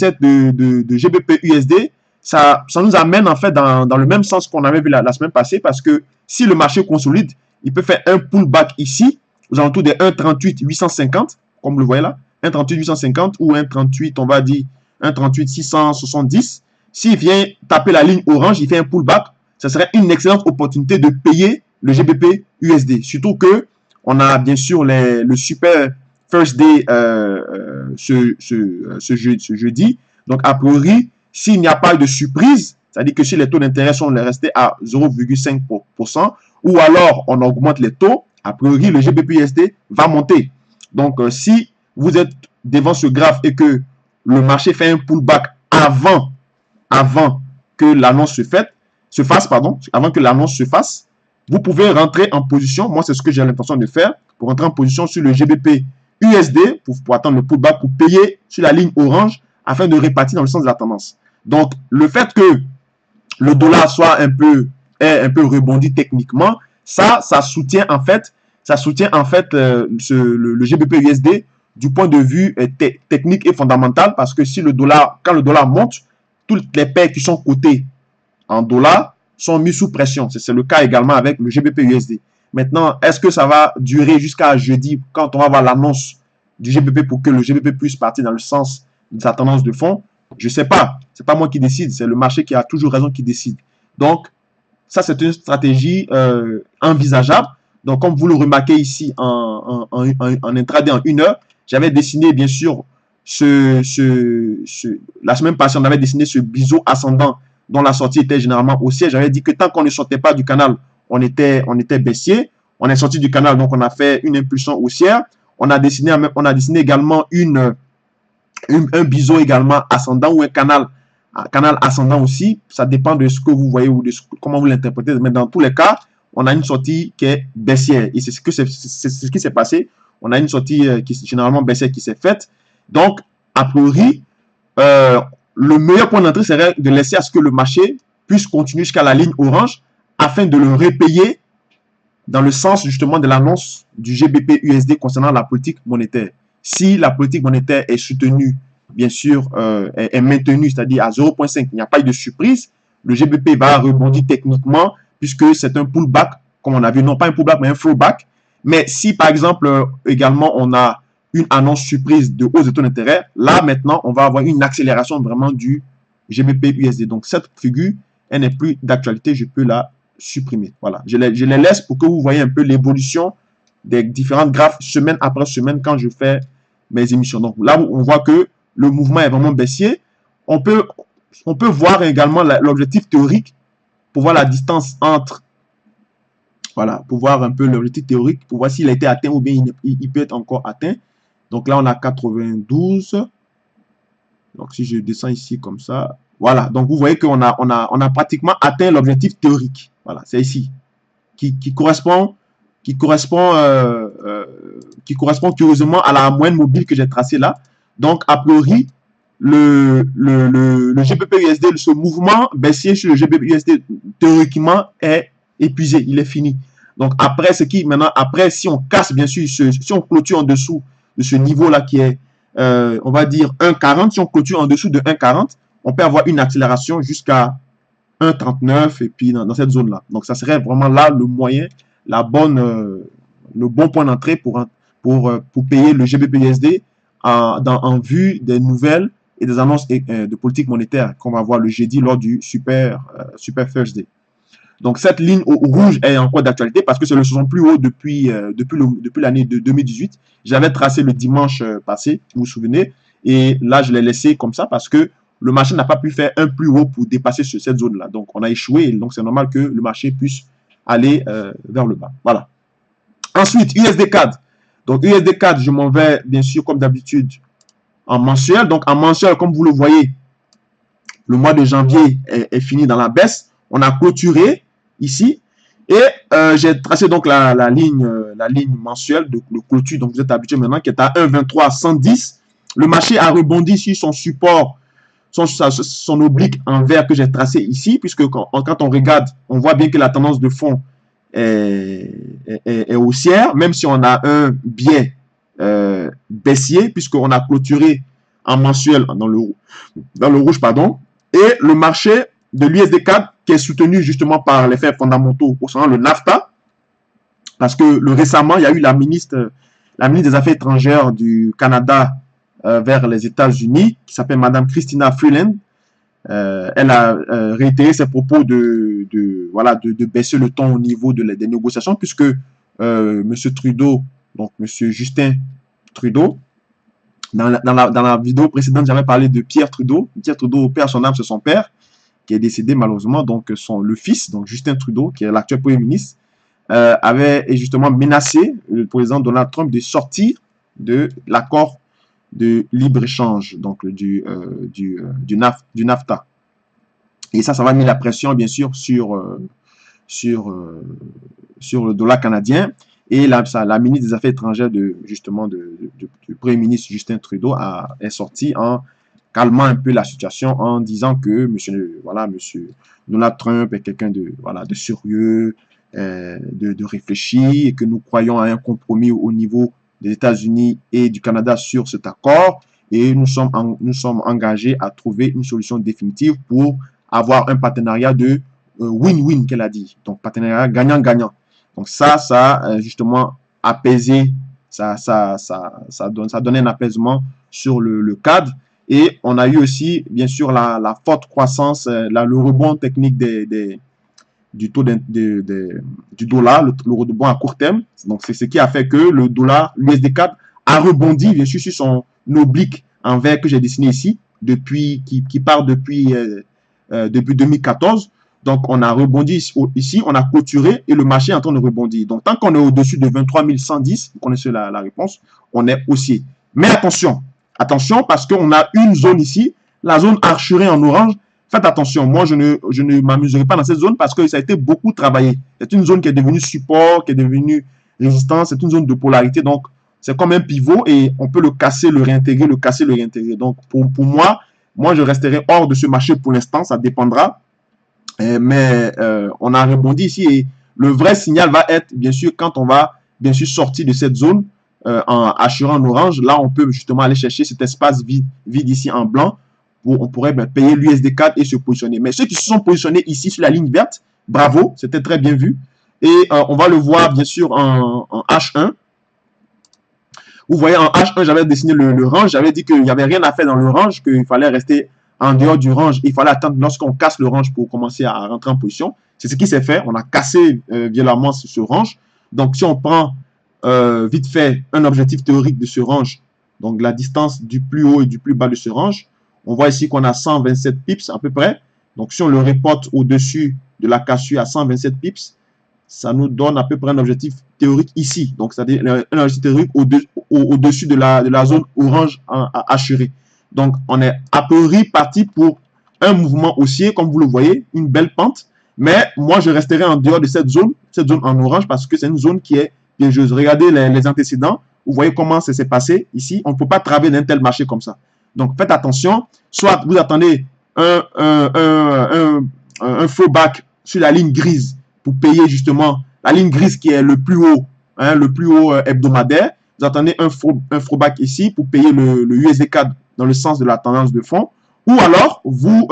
GBP-USD, ça nous amène en fait dans le même sens qu'on avait vu la semaine passée, parce que si le marché consolide, il peut faire un pullback ici, aux alentours des 1,38 850, comme vous le voyez là, 1,38 850 ou 1,38, on va dire 1,38 670. S'il vient taper la ligne orange, il fait un pullback, ça serait une excellente opportunité de payer le GBP USD. Surtout que on a bien sûr le super first day ce jeudi. Donc, a priori, s'il n'y a pas de surprise, c'est-à-dire que si les taux d'intérêt sont restés à 0,5%, ou alors on augmente les taux, a priori, le GBP USD va monter. Donc, si vous êtes devant ce graphe et que le marché fait un pullback avant que l'annonce avant que l'annonce se fasse, vous pouvez rentrer en position. Moi, c'est ce que j'ai l'intention de faire, pour rentrer en position sur le GBP USD, pour attendre le pullback, pour payer sur la ligne orange, afin de répartir dans le sens de la tendance. Donc, le fait que le dollar soit un peu rebondi techniquement, ça soutient en fait le GBP USD du point de vue technique et fondamental, parce que quand le dollar monte, toutes les paires qui sont cotées en dollars sont mises sous pression. C'est le cas également avec le GBP USD. Maintenant, est-ce que ça va durer jusqu'à jeudi, quand on va avoir l'annonce du GBP, pour que le GBP puisse partir dans le sens de sa tendance de fond? Je ne sais pas. Ce n'est pas moi qui décide, c'est le marché qui a toujours raison qui décide. Donc, ça, c'est une stratégie envisageable. Donc, comme vous le remarquez ici en intraday en 1 heure, j'avais dessiné, bien sûr, la semaine passée, on avait dessiné ce biseau ascendant dont la sortie était généralement haussière. J'avais dit que tant qu'on ne sortait pas du canal, on était baissier. On est sorti du canal, donc on a fait une impulsion haussière. On a dessiné également un biseau également ascendant, ou un canal ascendant aussi. Ça dépend de ce que vous voyez ou de comment vous l'interprétez. Mais dans tous les cas, on a une sortie qui est baissière. Et c'est ce qui s'est passé. On a une sortie qui est généralement baissière qui s'est faite. Donc, a priori, le meilleur point d'entrée serait de laisser à ce que le marché puisse continuer jusqu'à la ligne orange, afin de le repayer dans le sens justement de l'annonce du GBP USD concernant la politique monétaire. Si la politique monétaire est soutenue, bien sûr, est maintenue, c'est-à-dire à 0,5, il n'y a pas eu de surprise, le GBP va rebondir techniquement, puisque c'est un pullback, comme on a vu, non pas un pullback, mais un throwback. Mais si, par exemple, également, on a une annonce surprise de hausse de taux d'intérêt, là, maintenant, on va avoir une accélération vraiment du GBP USD. Donc, cette figure, elle n'est plus d'actualité, je peux la supprimer. Voilà, je les laisse pour que vous voyez un peu l'évolution des différentes graphes semaine après semaine quand je fais mes émissions. Donc là, on voit que le mouvement est vraiment baissier. On peut voir également l'objectif théorique pour voir la distance entre, voilà, pour voir un peu l'objectif théorique, pour voir s'il a été atteint ou bien il peut être encore atteint. Donc là, on a 92. Donc si je descends ici comme ça, voilà. Donc vous voyez qu'on a pratiquement atteint l'objectif théorique. Voilà, c'est ici qui correspond curieusement à la moyenne mobile que j'ai tracée là. Donc, a priori, le GBP USD, ce mouvement baissier sur le GBP USD, théoriquement, est épuisé, il est fini. Donc, après, si on casse, bien sûr, si on clôture en dessous de ce niveau-là qui est, on va dire, 1,40, si on clôture en dessous de 1,40, on peut avoir une accélération jusqu'à 1,39 et puis dans cette zone-là. Donc, ça serait vraiment là le moyen, le bon point d'entrée pour payer le GBP USD en vue des nouvelles et des annonces de politique monétaire qu'on va voir le jeudi lors du Super Thursday. Donc, cette ligne rouge est encore d'actualité parce que c'est le saison plus haut depuis l'année de 2018. J'avais tracé le dimanche passé, vous vous souvenez, et là, je l'ai laissé comme ça parce que le marché n'a pas pu faire un plus haut pour dépasser cette zone-là. Donc, on a échoué, et donc c'est normal que le marché puisse aller vers le bas. Voilà. Ensuite, USD4. Donc, USD4, je m'en vais, bien sûr, comme d'habitude, en mensuel. Donc, en mensuel, comme vous le voyez, le mois de janvier est fini dans la baisse. On a clôturé ici. Et j'ai tracé donc la ligne mensuelle de clôture. Donc, vous êtes habitué maintenant, qui est à 1,2310. Le marché a rebondi sur son support, son oblique en vert que j'ai tracé ici, puisque quand on regarde, on voit bien que la tendance de fond est haussière, même si on a un biais baissier, puisqu'on a clôturé en mensuel dans le rouge, pardon. Et le marché de l'USD4 qui est soutenu justement par les faits fondamentaux concernant le NAFTA, parce que récemment, il y a eu la ministre des Affaires étrangères du Canada vers les États-Unis, qui s'appelle Madame Chrystia Freeland. Elle a réitéré ses propos de baisser le ton au niveau des négociations, puisque M. Trudeau, donc M. Justin Trudeau, dans la vidéo précédente, j'avais parlé de Pierre Trudeau. Pierre Trudeau, père son âme, c'est son père, qui est décédé malheureusement, donc le fils, donc Justin Trudeau, qui est l'actuel Premier ministre, avait justement menacé le président Donald Trump de sortir de l'accord de libre-échange, donc du NAFTA. Et ça va mettre la pression, bien sûr, sur le dollar canadien. Et la ministre des Affaires étrangères du Premier ministre Justin Trudeau est sortie en calmant un peu la situation, en disant que monsieur Donald Trump est quelqu'un de sérieux, de réfléchi, et que nous croyons à un compromis au niveau des États-Unis et du Canada sur cet accord, et nous sommes engagés à trouver une solution définitive pour avoir un partenariat de win-win, qu'elle a dit. Donc, partenariat gagnant-gagnant. Donc, ça a justement apaisé, ça donne un apaisement sur le cadre. Et on a eu aussi, bien sûr, la forte croissance, le rebond technique du taux du dollar, le rebond à court terme. Donc, c'est ce qui a fait que le dollar, l'USD4, a rebondi, bien sûr, sur son oblique en vert que j'ai dessiné ici, qui part depuis 2014. Donc, on a rebondi ici, on a clôturé et le marché est en train de rebondir. Donc, tant qu'on est au-dessus de 23 110, vous connaissez la réponse, on est haussier. Mais attention, parce qu'on a une zone ici, la zone archerée en orange. Faites attention, moi je ne m'amuserai pas dans cette zone parce que ça a été beaucoup travaillé. C'est une zone qui est devenue support, qui est devenue résistance, c'est une zone de polarité. Donc, c'est comme un pivot et on peut le casser, le réintégrer, le casser, le réintégrer. Donc, pour moi, je resterai hors de ce marché pour l'instant, ça dépendra. Mais on a rebondi ici et le vrai signal va être, bien sûr, quand on va, bien sûr, sortir de cette zone en assurant en orange. Là, on peut justement aller chercher cet espace vide ici en blanc où on pourrait payer l'USD4 et se positionner. Mais ceux qui se sont positionnés ici sur la ligne verte, bravo, c'était très bien vu. Et on va le voir, bien sûr, en H1. Vous voyez, en H1, j'avais dessiné le range. J'avais dit qu'il n'y avait rien à faire dans le range, qu'il fallait rester en dehors du range. Il fallait attendre lorsqu'on casse le range pour commencer à rentrer en position. C'est ce qui s'est fait. On a cassé violemment ce range. Donc, si on prend vite fait un objectif théorique de ce range, donc la distance du plus haut et du plus bas de ce range, on voit ici qu'on a 127 pips à peu près. Donc, si on le reporte au-dessus de la cassure à 127 pips, ça nous donne à peu près un objectif théorique ici. Donc, c'est-à-dire un objectif théorique au-dessus de la zone orange assurée. Donc, on est à peu près parti pour un mouvement haussier, comme vous le voyez, une belle pente. Mais moi, je resterai en dehors de cette zone en orange, parce que c'est une zone qui est piégeuse. Regardez les antécédents. Vous voyez comment ça s'est passé ici. On ne peut pas travailler d'un tel marché comme ça. Donc, faites attention. Soit vous attendez un fallback sur la ligne grise pour payer justement la ligne grise qui est le plus haut, hebdomadaire. Vous attendez un fallback ici pour payer le USD4 dans le sens de la tendance de fond. Ou alors, vous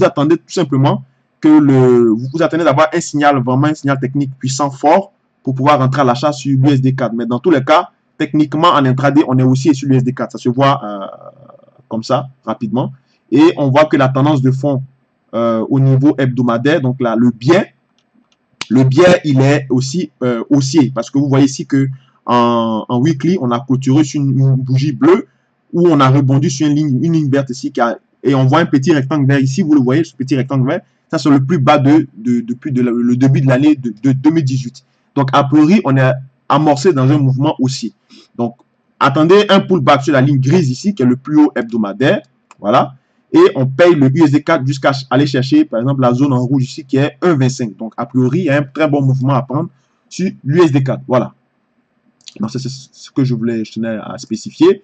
attendez tout simplement vous attendez d'avoir un signal, vraiment un signal technique puissant, fort, pour pouvoir rentrer à l'achat sur l'USD4. Mais dans tous les cas, techniquement, en intraday, on est aussi sur l'USD4. Ça se voit comme ça, rapidement. Et on voit que la tendance de fond au niveau hebdomadaire, donc là, le biais, il est aussi haussier. Parce que vous voyez ici que en weekly, on a clôturé sur une bougie bleue où on a rebondi sur une ligne verte ici. Et on voit un petit rectangle vert ici. Vous le voyez, ce petit rectangle vert. Ça, c'est le plus bas depuis le début de l'année de 2018. Donc, a priori, on est amorcé dans un mouvement haussier. Donc, attendez un pullback sur la ligne grise ici, qui est le plus haut hebdomadaire. Voilà. Et on paye le USD4 jusqu'à aller chercher, par exemple, la zone en rouge ici, qui est 1,25. Donc, a priori, il y a un très bon mouvement à prendre sur l'USD4. Voilà. Donc, c'est ce que je tenais à spécifier.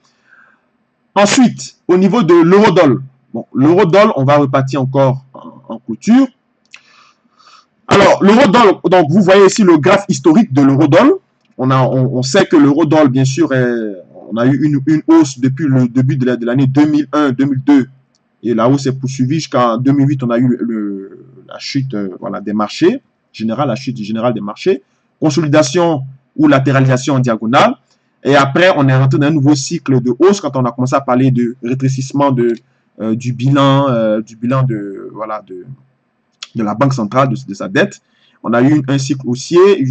Ensuite, au niveau de l'eurodoll. Bon, l'eurodoll, on va repartir encore en clôture. Alors, l'eurodoll, donc vous voyez ici le graphe historique de l'eurodoll. On sait que l'eurodoll, bien sûr, on a eu une hausse depuis le début de l'année 2001-2002. Et la hausse est poursuivie jusqu'en 2008. On a eu la chute voilà, des marchés, la chute générale des marchés. Consolidation ou latéralisation en diagonale. Et après, on est rentré dans un nouveau cycle de hausse quand on a commencé à parler de rétrécissement du bilan de la Banque centrale, de sa dette. On a eu un cycle haussier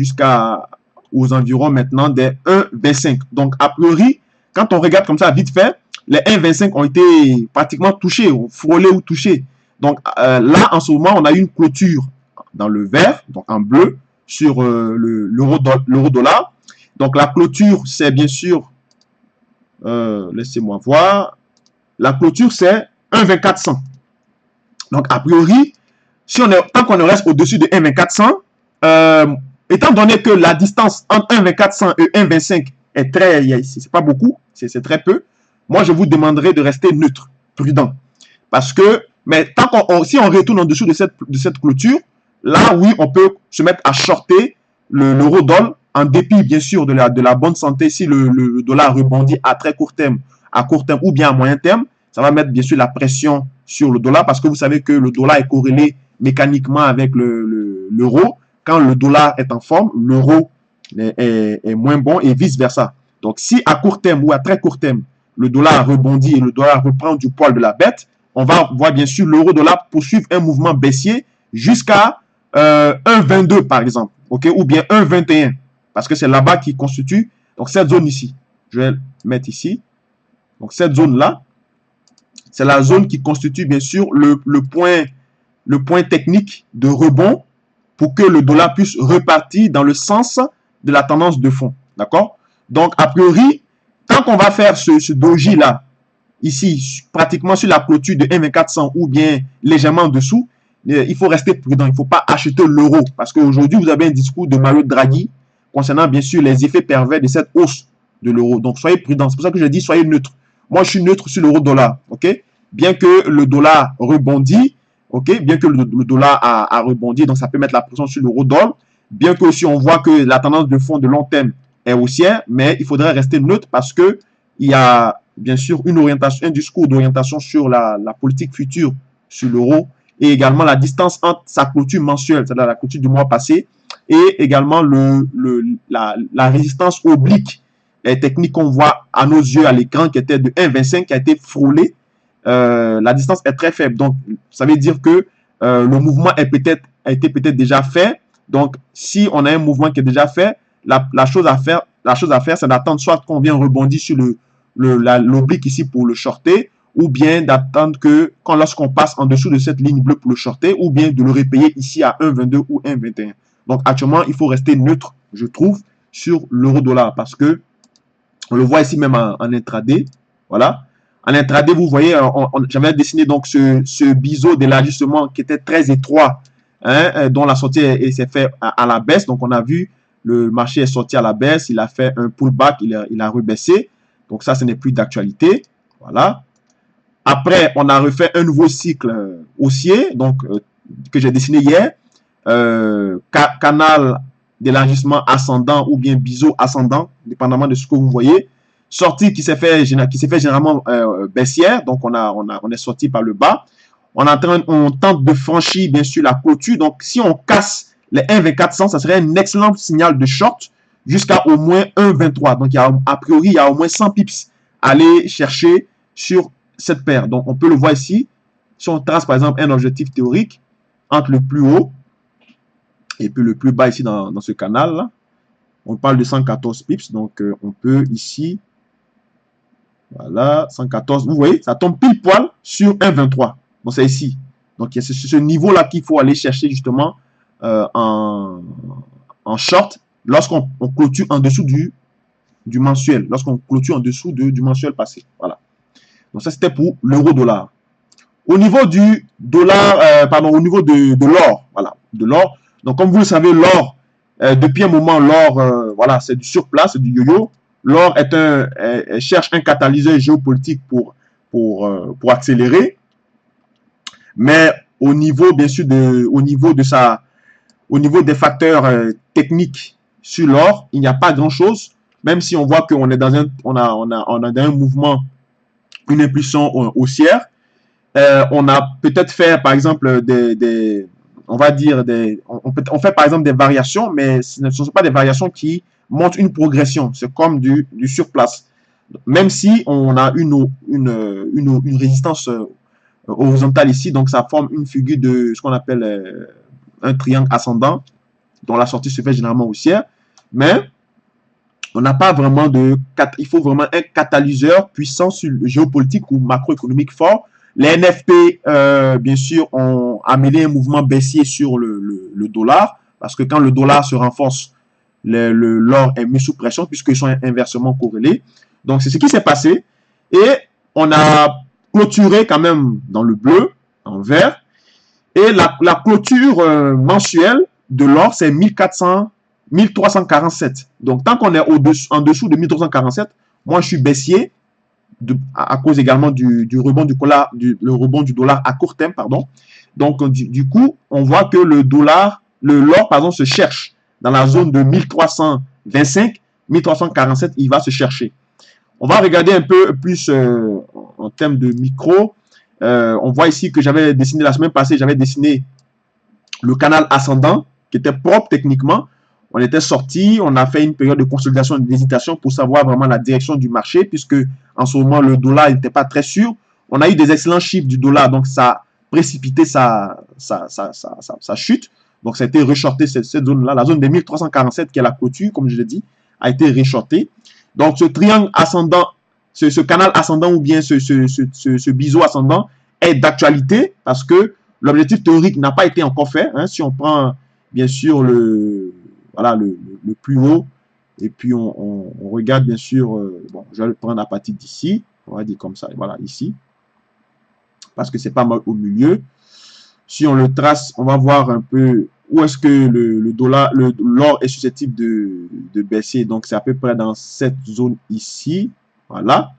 aux environs maintenant des 1,25. Donc, a priori, quand on regarde comme ça vite fait, les 1,25 ont été pratiquement touchés, frôlés ou touchés. Donc, là, en ce moment, on a eu une clôture dans le vert, donc en bleu, sur l'euro-dollar. Donc, la clôture, c'est bien sûr, laissez-moi voir, la clôture, c'est 1,2400. Donc, a priori, tant qu'on reste au-dessus de 1,2400, étant donné que la distance entre 1,2400 et 1,25 est c'est pas beaucoup, c'est très peu, moi, je vous demanderai de rester neutre, prudent. Parce que, mais si on retourne en dessous de cette clôture, là, oui, on peut se mettre à shorter l'euro-dollar, en dépit, bien sûr, de la bonne santé. Si le dollar rebondit à très court terme, ou bien à moyen terme, ça va mettre, bien sûr, la pression sur le dollar, parce que vous savez que le dollar est corrélé mécaniquement avec l'euro. Quand le dollar est en forme, l'euro est moins bon et vice-versa. Donc, si à court terme ou à très court terme, le dollar rebondit et le dollar reprend du poil de la bête, on va voir bien sûr l'euro-dollar poursuivre un mouvement baissier jusqu'à 1,22 par exemple, ok, ou bien 1,21, parce que c'est là-bas qui constitue, donc cette zone ici, je vais mettre ici, donc cette zone-là, c'est la zone qui constitue bien sûr le point technique de rebond pour que le dollar puisse repartir dans le sens de la tendance de fond, d'accord? Donc, a priori, tant qu'on va faire ce doji-là, ici, pratiquement sur la clôture de 1,2400 ou bien légèrement en dessous, il faut rester prudent. Il ne faut pas acheter l'euro. Parce qu'aujourd'hui, vous avez un discours de Mario Draghi concernant, bien sûr, les effets pervers de cette hausse de l'euro. Donc, soyez prudent. C'est pour ça que je dis, soyez neutre. Moi, je suis neutre sur l'euro-dollar. OK? Bien que le dollar rebondit, OK? Bien que le dollar a rebondi, donc ça peut mettre la pression sur l'euro-dollar. Bien que si on voit que la tendance de fond de long terme est haussière, mais il faudrait rester neutre parce que il y a bien sûr un discours d'orientation sur la politique future sur l'euro et également la distance entre sa clôture mensuelle, c'est-à-dire la clôture du mois passé, et également la résistance oblique technique qu'on voit à nos yeux à l'écran qui était de 1,25 qui a été frôlée. La distance est très faible, donc ça veut dire que le mouvement a été peut-être déjà fait. Donc, si on a un mouvement qui est déjà fait, la chose à faire, c'est d'attendre soit qu'on vienne rebondir sur l'oblique ici pour le shorter, ou bien d'attendre que lorsqu'on passe en dessous de cette ligne bleue pour le shorter, ou bien de le repayer ici à 1,22 ou 1,21. Donc, actuellement, il faut rester neutre, je trouve, sur l'euro-dollar, parce que on le voit ici même en intraday. Voilà. En intraday, vous voyez, j'avais dessiné donc ce biseau d'élargissement qui était très étroit, hein, dont la sortie s'est faite à la baisse. Donc, on a vu le marché est sorti à la baisse, il a fait un pullback, il a rebaissé. Donc, ça, ce n'est plus d'actualité. Voilà. Après, on a refait un nouveau cycle haussier, donc que j'ai dessiné hier. Canal d'élargissement ascendant ou bien biseau ascendant, dépendamment de ce que vous voyez. Sortie qui s'est fait généralement baissière, donc on est sorti par le bas. On tente de franchir bien sûr la clôture. Donc si on casse les 1,2400, ça serait un excellent signal de short jusqu'à au moins 1,23. Donc a priori, il y a au moins 100 pips à aller chercher sur cette paire. Donc on peut le voir ici. Si on trace par exemple un objectif théorique entre le plus haut et puis le plus bas ici dans ce canal là, on parle de 114 pips. Donc on peut ici, voilà, 114, vous voyez, ça tombe pile poil sur 1,23. Donc c'est ici. Donc, c'est ce niveau-là qu'il faut aller chercher justement en short lorsqu'on clôture en dessous du mensuel, lorsqu'on clôture en dessous du mensuel passé. Voilà. Donc, ça, c'était pour l'euro-dollar. Au niveau du dollar, au niveau de l'or, voilà, de l'or. Donc, comme vous le savez, l'or, depuis un moment, l'or, voilà, c'est du surplace, c'est du yo-yo. L'or cherche un catalyseur géopolitique pour accélérer. Mais au niveau, bien sûr, au niveau des facteurs techniques sur l'or, il n'y a pas grand-chose. Même si on voit qu'on est dans on a dans un mouvement, une impulsion haussière. On a peut-être fait, par exemple, on fait par exemple des variations, mais ce ne sont pas des variations qui montrent une progression. C'est comme du surplace. Même si on a une résistance horizontale ici, donc ça forme une figure de ce qu'on appelle un triangle ascendant, dont la sortie se fait généralement haussière. Mais on n'a pas vraiment il faut vraiment un catalyseur puissant sur le géopolitique ou macroéconomique fort. Les NFP, bien sûr, ont amené un mouvement baissier sur le dollar, parce que quand le dollar se renforce, l'or est mis sous pression, puisqu'ils sont inversement corrélés. Donc, c'est ce qui s'est passé. Et on a clôturé quand même dans le bleu, en vert. Et la clôture mensuelle de l'or, c'est 1347. Donc, tant qu'on est en dessous de 1347, moi, je suis baissier à cause également du rebond le rebond du dollar à court terme, pardon. Donc, du coup, on voit que l'or, se cherche dans la zone de 1325, 1347, il va se chercher. On va regarder un peu plus en termes de micro. On voit ici que j'avais dessiné la semaine passée, j'avais dessiné le canal ascendant qui était propre techniquement. On était sorti, on a fait une période de consolidation et d'hésitation pour savoir vraiment la direction du marché, puisque en ce moment, le dollar n'était pas très sûr. On a eu des excellents chiffres du dollar, donc ça a précipité sa chute. Donc, ça a été reshorté, cette zone-là. La zone des 1347, qui est la clôture, comme je l'ai dit, a été reshortée. Donc, ce triangle ascendant, ce canal ascendant ou bien ce biseau ascendant est d'actualité parce que l'objectif théorique n'a pas été encore fait. Hein. Si on prend, bien sûr, le plus haut, et puis on regarde, bien sûr, bon, je vais le prendre à partir d'ici. On va dire comme ça, voilà, ici. Parce que c'est pas mal au milieu. Si on le trace, on va voir un peu où est-ce que l'or est susceptible de baisser. Donc, c'est à peu près dans cette zone ici. Voilà.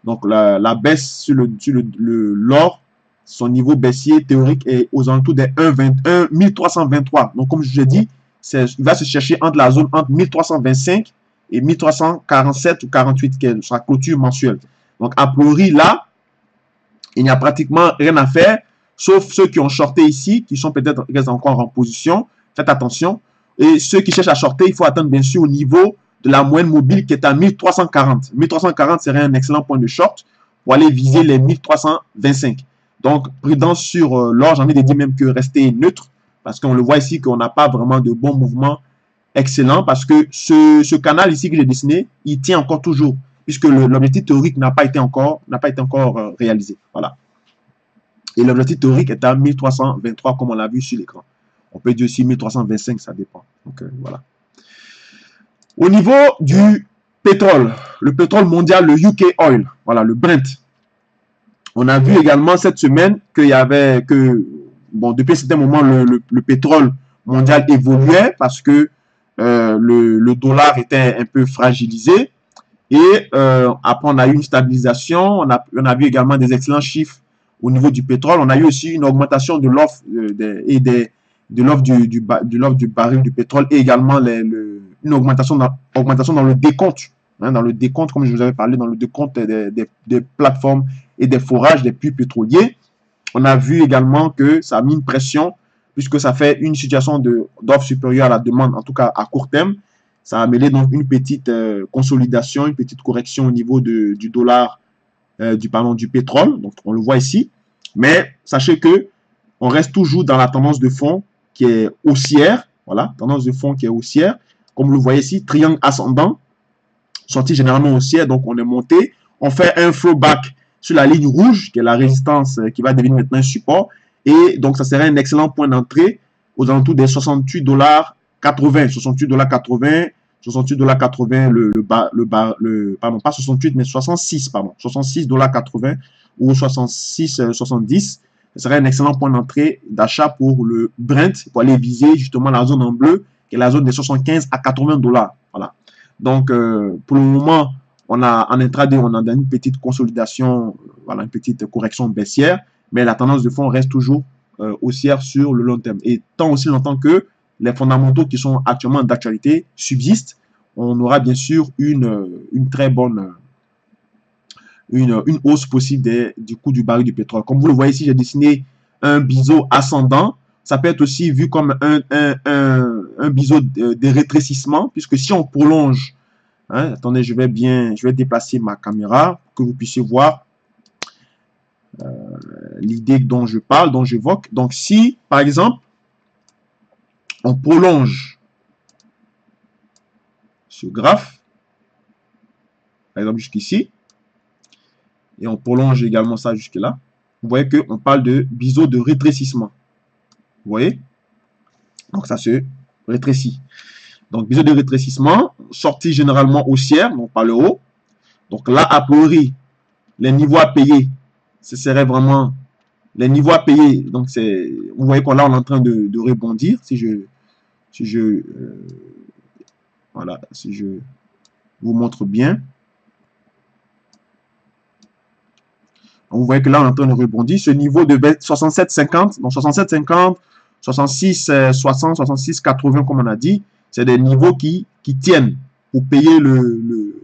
Donc, la baisse sur l'or, son niveau baissier théorique est aux alentours des 1323. Donc, comme je l'ai dit, il va se chercher entre 1325 et 1347 ou 48, qui est sa clôture mensuelle. Donc, a priori, là, il n'y a pratiquement rien à faire, sauf ceux qui ont shorté ici, qui sont peut-être encore en position. Faites attention. Et ceux qui cherchent à shorter, il faut attendre bien sûr au niveau de la moyenne mobile qui est à 1340. 1340 serait un excellent point de short pour aller viser les 1325. Donc, prudence sur l'or, j'ai envie de dire même que rester neutre, parce qu'on le voit ici qu'on n'a pas vraiment de bons mouvements excellents, parce que ce canal ici que j'ai dessiné, il tient encore toujours, puisque l'objectif théorique n'a pas été encore réalisé. Voilà. Et l'objectif théorique est à 1323, comme on l'a vu sur l'écran. On peut dire aussi 1325, ça dépend. Donc, voilà. Au niveau du pétrole, le pétrole mondial, le UK Oil, voilà, le Brent. On a vu également cette semaine qu'il y avait depuis un certain moment, le pétrole mondial évoluait parce que le dollar était un peu fragilisé. Et après, on a eu une stabilisation. On a vu également des excellents chiffres au niveau du pétrole. On a eu aussi une augmentation de l'offre du baril du pétrole et également une augmentation dans le décompte. Hein, dans le décompte, comme je vous avais parlé, dans le décompte des plateformes et des forages des puits pétroliers. On a vu également que ça a mis une pression puisque ça fait une situation d'offre supérieure à la demande, en tout cas à court terme. Ça a amené donc une petite consolidation, une petite correction au niveau du dollar, du pétrole. Donc, on le voit ici. Mais sachez que on reste toujours dans la tendance de fond qui est haussière. Voilà, tendance de fond qui est haussière. Comme vous le voyez ici, triangle ascendant, sortie généralement haussière. Donc, on est monté. On fait un flow back sur la ligne rouge, qui est la résistance qui va devenir maintenant un support. Et donc, ça serait un excellent point d'entrée aux alentours des 68,80 $. 68,80 $, 68,80 $, pardon, pas 68, mais 66, pardon, 66,80 $ ou 66, 70. Ce serait un excellent point d'entrée d'achat pour le Brent, pour aller viser justement la zone en bleu, qui est la zone des 75 à 80 $. Voilà. Donc, pour le moment, on a en intraday, on a une petite consolidation, voilà, une petite correction baissière, mais la tendance de fond reste toujours haussière sur le long terme. Et tant aussi longtemps que les fondamentaux qui sont actuellement d'actualité subsistent, on aura bien sûr une très bonne une hausse possible du coût du baril du pétrole. Comme vous le voyez ici, j'ai dessiné un biseau ascendant. Ça peut être aussi vu comme un biseau de rétrécissement, puisque si on prolonge, hein, attendez, je vais déplacer ma caméra pour que vous puissiez voir l'idée dont je parle, dont j'évoque. Donc, si, par exemple, on prolonge ce graphe, par exemple jusqu'ici, et on prolonge également ça jusque là, vous voyez qu'on parle de biseau de rétrécissement. Vous voyez? Donc, ça se rétrécit. Donc, biseau de rétrécissement, sortie généralement haussière, donc par le haut. Donc là, a priori, les niveaux à payer, ce serait vraiment les niveaux à payer. Donc, vous voyez qu'on là, on est en train de rebondir. Voilà, si je vous montre bien. Donc, vous voyez que là, on est en train de rebondir. Ce niveau de 67,50, donc 67,50, 66, 60, 66, 80, comme on a dit, c'est des niveaux qui tiennent pour payer le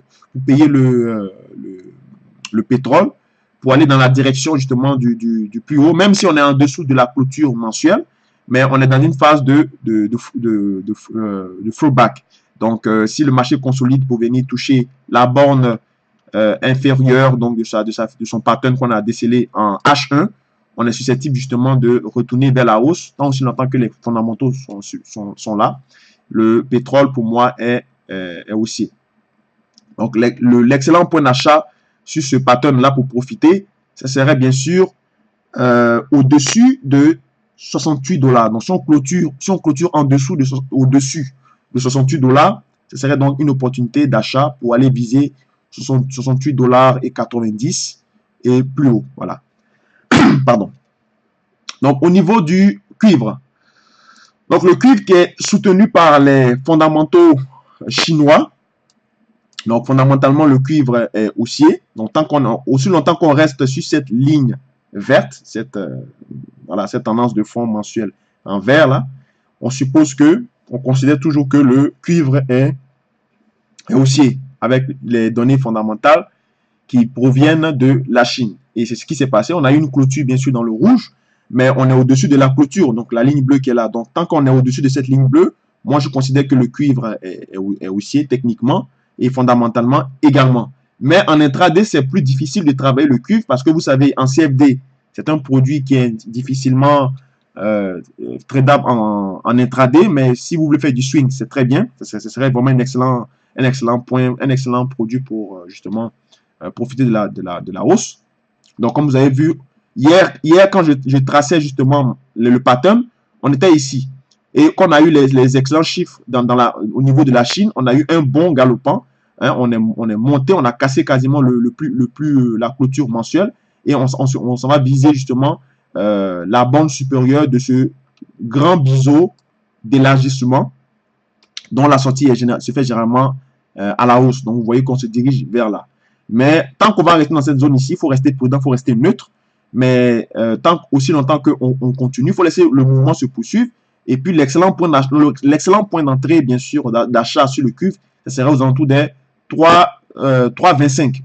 pétrole, pour aller dans la direction justement du plus haut, même si on est en dessous de la clôture mensuelle, mais on est dans une phase de throwback. Donc, si le marché consolide pour venir toucher la borne inférieure donc de son pattern qu'on a décelé en H1, on est susceptible justement de retourner vers la hausse, tant aussi longtemps que les fondamentaux sont là. Le pétrole, pour moi, est haussier. Donc, l'excellent point d'achat sur ce pattern-là pour profiter, ça serait bien sûr au-dessus de 68 $. Donc, si on clôture au-dessus de 68 $, ce serait donc une opportunité d'achat pour aller viser 68,90 $ et plus haut. Voilà. Pardon. Donc, au niveau du cuivre. Donc, le cuivre qui est soutenu par les fondamentaux chinois. Donc, fondamentalement, le cuivre est haussier. Donc, aussi longtemps qu'on reste sur cette ligne verte, cette tendance de fond mensuel en vert, là, on considère toujours que le cuivre est haussier avec les données fondamentales qui proviennent de la Chine. Et c'est ce qui s'est passé. On a eu une clôture, bien sûr, dans le rouge, mais on est au-dessus de la clôture, donc la ligne bleue qui est là. Donc, tant qu'on est au-dessus de cette ligne bleue, moi, je considère que le cuivre est haussier techniquement et fondamentalement également. Mais en intraday, c'est plus difficile de travailler le cuivre parce que vous savez, en CFD, c'est un produit qui est difficilement tradable en intraday, mais si vous voulez faire du swing, c'est très bien. Ce serait vraiment un excellent produit pour justement profiter de la hausse. Donc, comme vous avez vu, hier quand je traçais justement le pattern, on était ici. Et qu'on a eu les excellents chiffres au niveau de la Chine, on a eu un bon galopant. Hein, on est monté, on a cassé quasiment la clôture mensuelle et on s'en va viser justement la bande supérieure de ce grand biseau d'élargissement dont la sortie se fait généralement à la hausse. Donc, vous voyez qu'on se dirige vers là. Mais tant qu'on va rester dans cette zone ici, il faut rester prudent, il faut rester neutre. Mais aussi longtemps qu'on continue, il faut laisser le mouvement se poursuivre. Et puis, l'excellent point d'entrée, bien sûr, d'achat sur le cuivre, ça sera aux alentours des 3,25.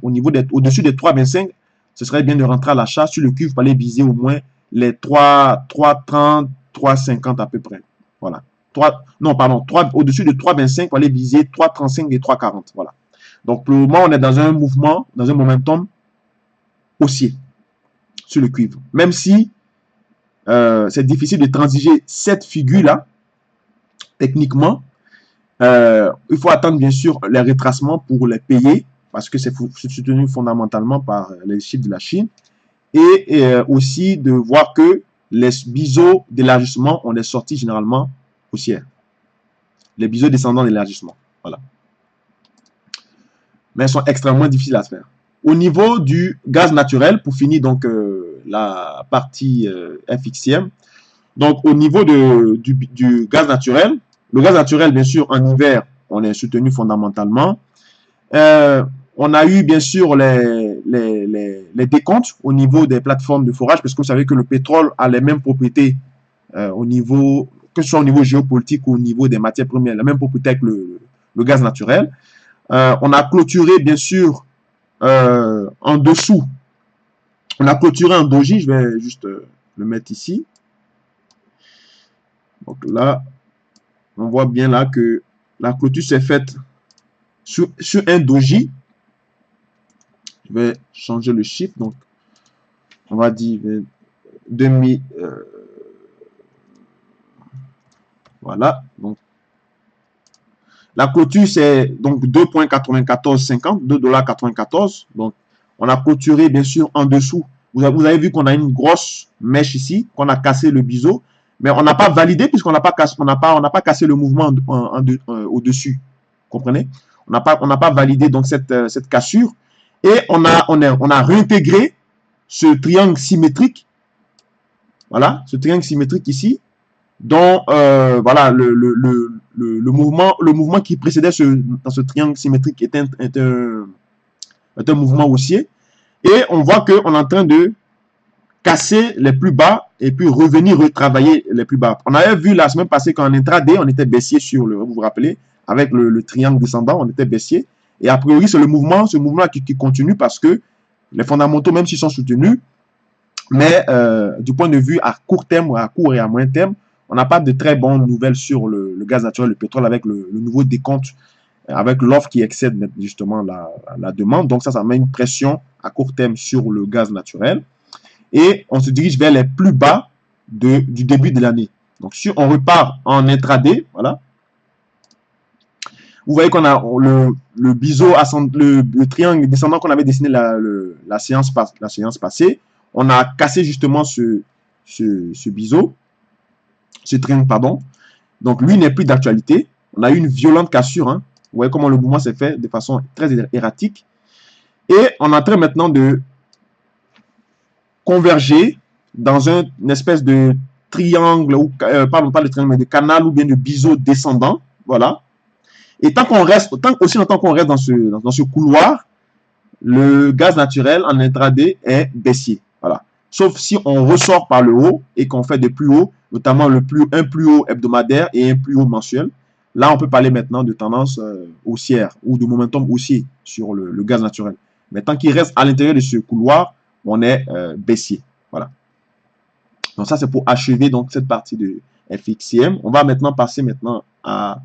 Au-dessus des 3,25, ce serait bien de rentrer à l'achat sur le cuivre pour aller viser au moins les 3,30, 3,50 à peu près. Voilà. Au-dessus de 3,25 pour aller viser 3,35 et 3,40. Voilà. Donc, pour le moment, on est dans un mouvement, dans un momentum haussier sur le cuivre. Même si c'est difficile de transiger cette figure-là, techniquement, il faut attendre bien sûr les retracements pour les payer, parce que c'est soutenu fondamentalement par les chiffres de la Chine, et aussi de voir que les biseaux d'élargissement, on les sortit généralement haussières. Les biseaux descendants d'élargissement. Voilà. Mais elles sont extrêmement difficiles à faire. Au niveau du gaz naturel, pour finir donc la partie FXCM, donc au niveau du gaz naturel, le gaz naturel, bien sûr, en hiver, on est soutenu fondamentalement. On a eu bien sûr les décomptes au niveau des plateformes de forage, parce que vous savez que le pétrole a les mêmes propriétés au niveau, que ce soit au niveau géopolitique ou au niveau des matières premières, la même propriété avec le gaz naturel. On a clôturé bien sûr en dessous. On a clôturé en doji, je vais juste le mettre ici. Donc là, on voit bien là que la clôture s'est faite sur un doji. Je vais changer le chiffre, donc on va dire 2000. Voilà, donc la clôture c'est donc 2,9450, $2,94. Donc on a clôturé bien sûr en dessous. Vous avez vu qu'on a une grosse mèche ici, qu'on a cassé le biseau, mais on n'a pas validé puisqu'on n'a pas cassé le mouvement au-dessus. Comprenez? On n'a pas validé donc cette cassure. Et on a réintégré ce triangle symétrique. Voilà, ce triangle symétrique ici, dont voilà, le mouvement qui précédait dans ce triangle symétrique est un mouvement haussier. Et on voit qu'on est en train de casser les plus bas et puis revenir retravailler les plus bas. On avait vu la semaine passée qu'en intraday, on était baissier sur vous vous rappelez, avec le triangle descendant, on était baissier. Et a priori, c'est ce mouvement qui continue parce que les fondamentaux, même s'ils sont soutenus, mais du point de vue à court terme, à court et à moyen terme, on n'a pas de très bonnes nouvelles sur le gaz naturel, le pétrole, avec le nouveau décompte, avec l'offre qui excède justement la demande. Donc ça met une pression à court terme sur le gaz naturel. Et on se dirige vers les plus bas du début de l'année. Donc si on repart en intraday, voilà, vous voyez qu'on a le biseau, le triangle descendant qu'on avait dessiné la séance passée. On a cassé justement ce biseau, ce triangle, pardon. Donc lui n'est plus d'actualité. On a eu une violente cassure. Hein. Vous voyez comment le mouvement s'est fait de façon très erratique. Et on est en train maintenant de converger dans une espèce de triangle, ou pardon, pas de triangle, mais de canal ou bien de biseau descendant. Voilà. Et aussi longtemps qu'on reste dans ce couloir, le gaz naturel en intraday est baissier. Voilà. Sauf si on ressort par le haut et qu'on fait des plus hauts, notamment un plus haut hebdomadaire et un plus haut mensuel. Là, on peut parler maintenant de tendance haussière ou de momentum haussier sur le gaz naturel. Mais tant qu'il reste à l'intérieur de ce couloir, on est baissier. Voilà. Donc ça, c'est pour achever donc cette partie de FXCM. On va maintenant passer à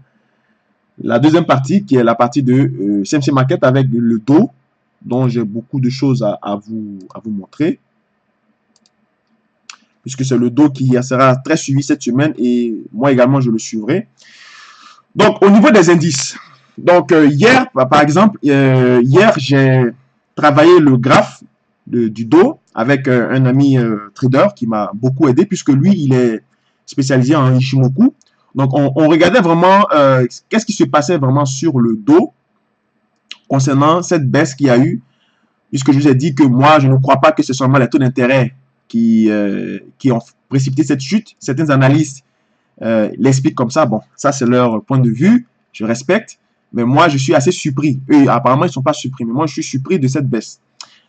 la deuxième partie, qui est la partie de CMC Market avec le dos, dont j'ai beaucoup de choses à vous montrer. Puisque c'est le dos qui sera très suivi cette semaine et moi également, je le suivrai. Donc, au niveau des indices. Donc, hier, par exemple, j'ai travaillé le graphe du dos avec un ami trader qui m'a beaucoup aidé puisque lui, il est spécialisé en Ichimoku. Donc, on regardait vraiment qu'est-ce qui se passait vraiment sur le dos concernant cette baisse qu'il y a eu, puisque je vous ai dit que moi, je ne crois pas que ce sont seulement les taux d'intérêt qui ont précipité cette chute. Certains analystes l'expliquent comme ça. Bon, ça, c'est leur point de vue. Je respecte. Mais moi, je suis assez surpris. Eux, apparemment, ils ne sont pas surpris. Mais moi, je suis surpris de cette baisse.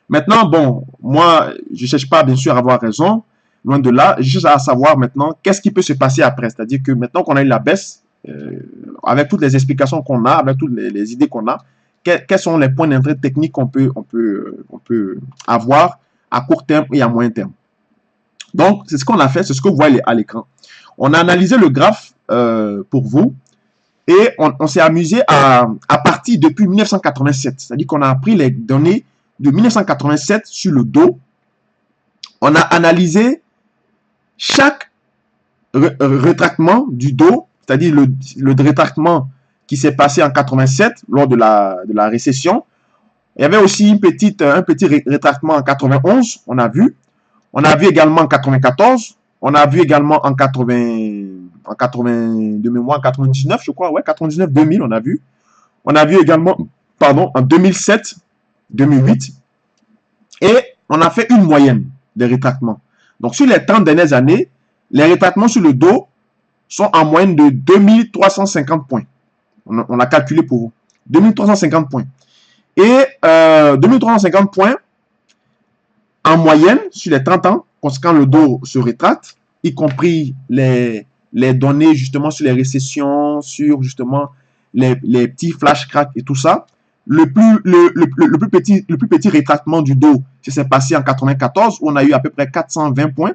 Maintenant, bon, moi, je ne cherche pas, bien sûr, à avoir raison. Loin de là, juste à savoir maintenant qu'est-ce qui peut se passer après. C'est-à-dire que maintenant qu'on a eu la baisse, avec toutes les explications qu'on a, avec toutes les idées qu'on a, quels sont les points d'entrée techniques qu'on peut avoir à court terme et à moyen terme. Donc, c'est ce qu'on a fait, c'est ce que vous voyez à l'écran. On a analysé le graphe pour vous et on s'est amusé à partir depuis 1987. C'est-à-dire qu'on a pris les données de 1987 sur le dos. On a analysé chaque rétractement du dos, c'est-à-dire le rétractement qui s'est passé en 87 lors de la récession. Il y avait aussi un petit rétractement en 91, on a vu. On a vu également en 94, On a vu également en 80 de mémoire, en 99, je crois, ouais, 99, 2000, on a vu. On a vu également, pardon, en 2007, 2008. Et on a fait une moyenne des rétractements. Donc, sur les 30 dernières années, les rétractements sur le dos sont en moyenne de 2350 points. On a calculé pour vous. 2350 points. Et 2350 points en moyenne sur les 30 ans, quand le dos se rétracte, y compris les données justement sur les récessions, sur justement les petits flash cracks et tout ça. Le plus petit rétractement du dos, c'est passé en 94 où on a eu à peu près 420 points.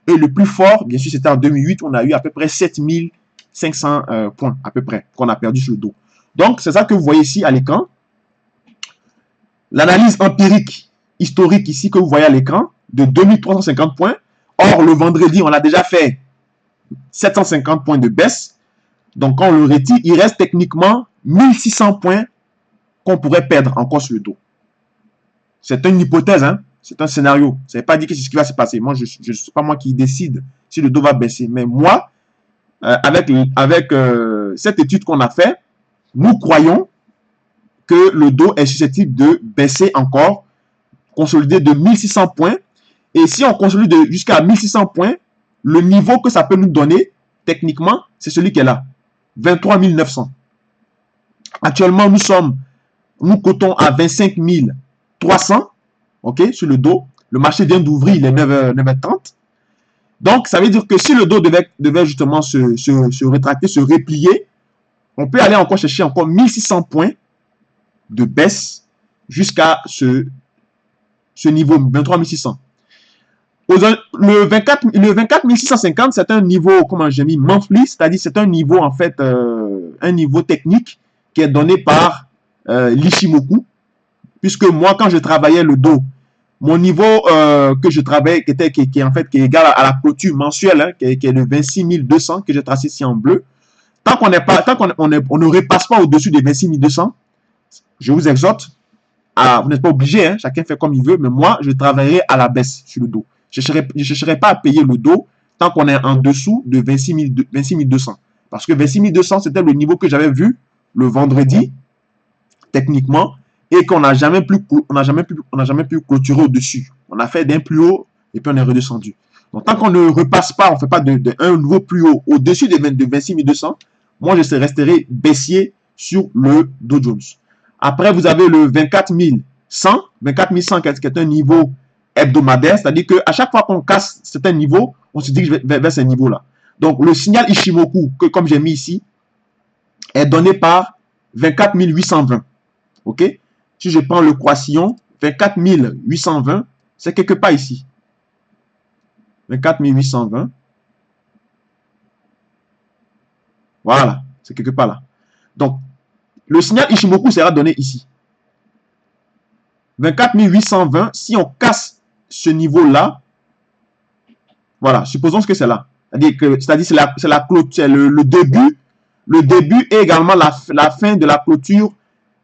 Et le plus fort, bien sûr, c'était en 2008 où on a eu à peu près 7500 points à peu près qu'on a perdu sur le dos. Donc, c'est ça que vous voyez ici à l'écran. L'analyse empirique historique ici que vous voyez à l'écran de 2350 points. Or, le vendredi, on a déjà fait 750 points de baisse. Donc, quand on le retire, il reste techniquement 1600 points qu'on pourrait perdre encore sur le dos. C'est une hypothèse, hein? C'est un scénario. Ça ne veut pas dire que c'est ce qui va se passer. Moi, je ne suis pas moi qui décide si le dos va baisser. Mais moi, avec cette étude qu'on a fait, nous croyons que le dos est susceptible de baisser encore, consolider de 1600 points. Et si on consolide jusqu'à 1600 points, le niveau que ça peut nous donner, techniquement, c'est celui qui est là. 23 900. Actuellement, nous cotons à 25 300, ok, sur le dos. Le marché vient d'ouvrir, il est 9h30. Donc, ça veut dire que si le dos devait justement se rétracter, se replier, on peut aller encore chercher encore 1600 points de baisse jusqu'à ce niveau 23 600. Le 24 650, c'est un niveau, comment j'ai mis, monthly, c'est-à-dire c'est un niveau en fait, un niveau technique qui est donné par l'Ishimoku, puisque moi quand je travaillais le dos, mon niveau que je travaillais qui est égal à la clôture mensuelle, hein, qui est de 26 200 que j'ai tracé ici en bleu. Tant qu'on ne repasse pas au-dessus des 26 200, je vous exhorte, vous n'êtes pas obligé, hein, chacun fait comme il veut, mais moi je travaillerai à la baisse sur le dos. Je ne chercherai pas à payer le dos tant qu'on est en dessous de 26 200. Parce que 26 200, c'était le niveau que j'avais vu le vendredi, techniquement, et qu'on n'a jamais pu clôturer au-dessus. On a fait d'un plus haut et puis on est redescendu. Donc, tant qu'on ne repasse pas, on ne fait pas un niveau plus haut au-dessus de 26 200, moi, je resterai baissier sur le Dow Jones. Après, vous avez le 24 100. 24 100 qui est un niveau hebdomadaire, c'est-à-dire qu'à chaque fois qu'on casse certains niveaux, on se dirige vers ce niveau-là. Donc, le signal Ishimoku, que comme j'ai mis ici, est donné par 24 820. OK? Si je prends le croissillon, 24 820, c'est quelque part ici. 24 820. Voilà, c'est quelque part là. Donc, le signal Ishimoku sera donné ici. 24 820, si on casse ce niveau-là, voilà, supposons que c'est là. C'est-à-dire c'est la clôture, le début et également la fin de la clôture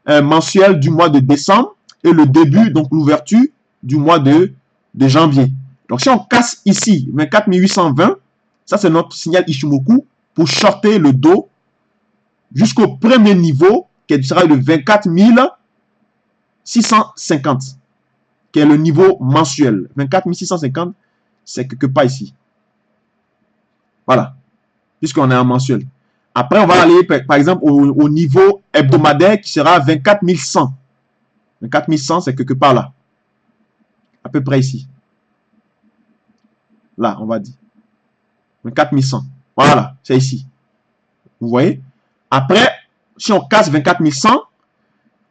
mensuelle du mois de décembre et le début, donc l'ouverture du mois de janvier. Donc si on casse ici 24 820, ça c'est notre signal Ishimoku pour shorter le dos jusqu'au premier niveau qui sera de 24 650, qui est le niveau mensuel. 24 650, c'est quelque part ici. Voilà, puisqu'on est en mensuel. Après, on va aller, par exemple, au niveau hebdomadaire qui sera 24 100. 24 100, c'est quelque part là. À peu près ici. Là, on va dire. 24 100. Voilà, c'est ici. Vous voyez? Après, si on casse 24 100,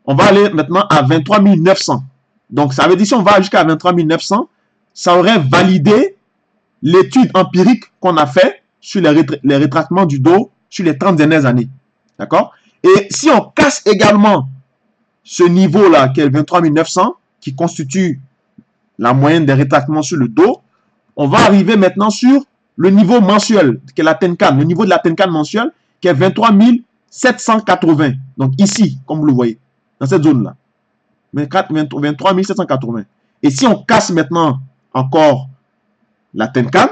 on va aller maintenant à 23 900. Donc, ça veut dire si on va jusqu'à 23 900, ça aurait validé l'étude empirique qu'on a fait sur les rétractements du dos sur les 30 dernières années. D'accord? Et si on casse également ce niveau-là, qui est le 23 900, qui constitue la moyenne des rétractements sur le dos, on va arriver maintenant sur le niveau mensuel, qui est la Tenkan, le niveau de la Tenkan mensuelle, qui est 23 780. Donc ici, comme vous le voyez, dans cette zone-là. 23 780. Et si on casse maintenant encore la Tenkan,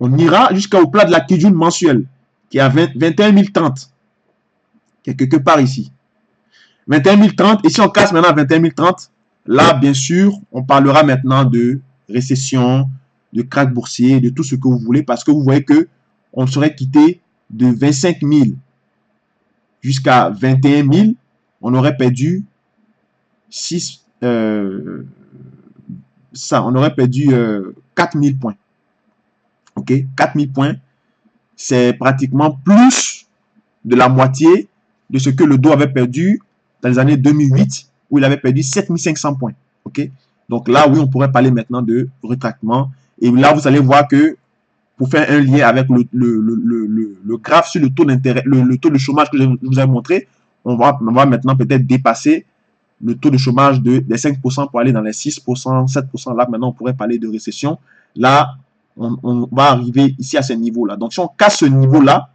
On ira jusqu'au plat de la Kijun mensuelle, qui est à 21 030, qui est quelque part ici. 21 030, et si on casse maintenant 21 030, là, bien sûr, on parlera maintenant de récession, de krach boursier, de tout ce que vous voulez, parce que vous voyez que on serait quitté de 25 000 jusqu'à 21 000, on aurait perdu 6, on aurait perdu 4 000 points. Ok, 4 000 points, c'est pratiquement plus de la moitié de ce que le Dow avait perdu dans les années 2008, où il avait perdu 7 500 points. Ok, donc là, oui, on pourrait parler maintenant de rétractement. Et là, vous allez voir que pour faire un lien avec le graphe sur le taux d'intérêt, le taux de chômage que je vous ai montré, on va maintenant peut-être dépasser le taux de chômage des 5% pour aller dans les 6%, 7%. Là, maintenant, on pourrait parler de récession. Là, on va arriver ici à ce niveau-là. Donc, si on casse ce niveau-là,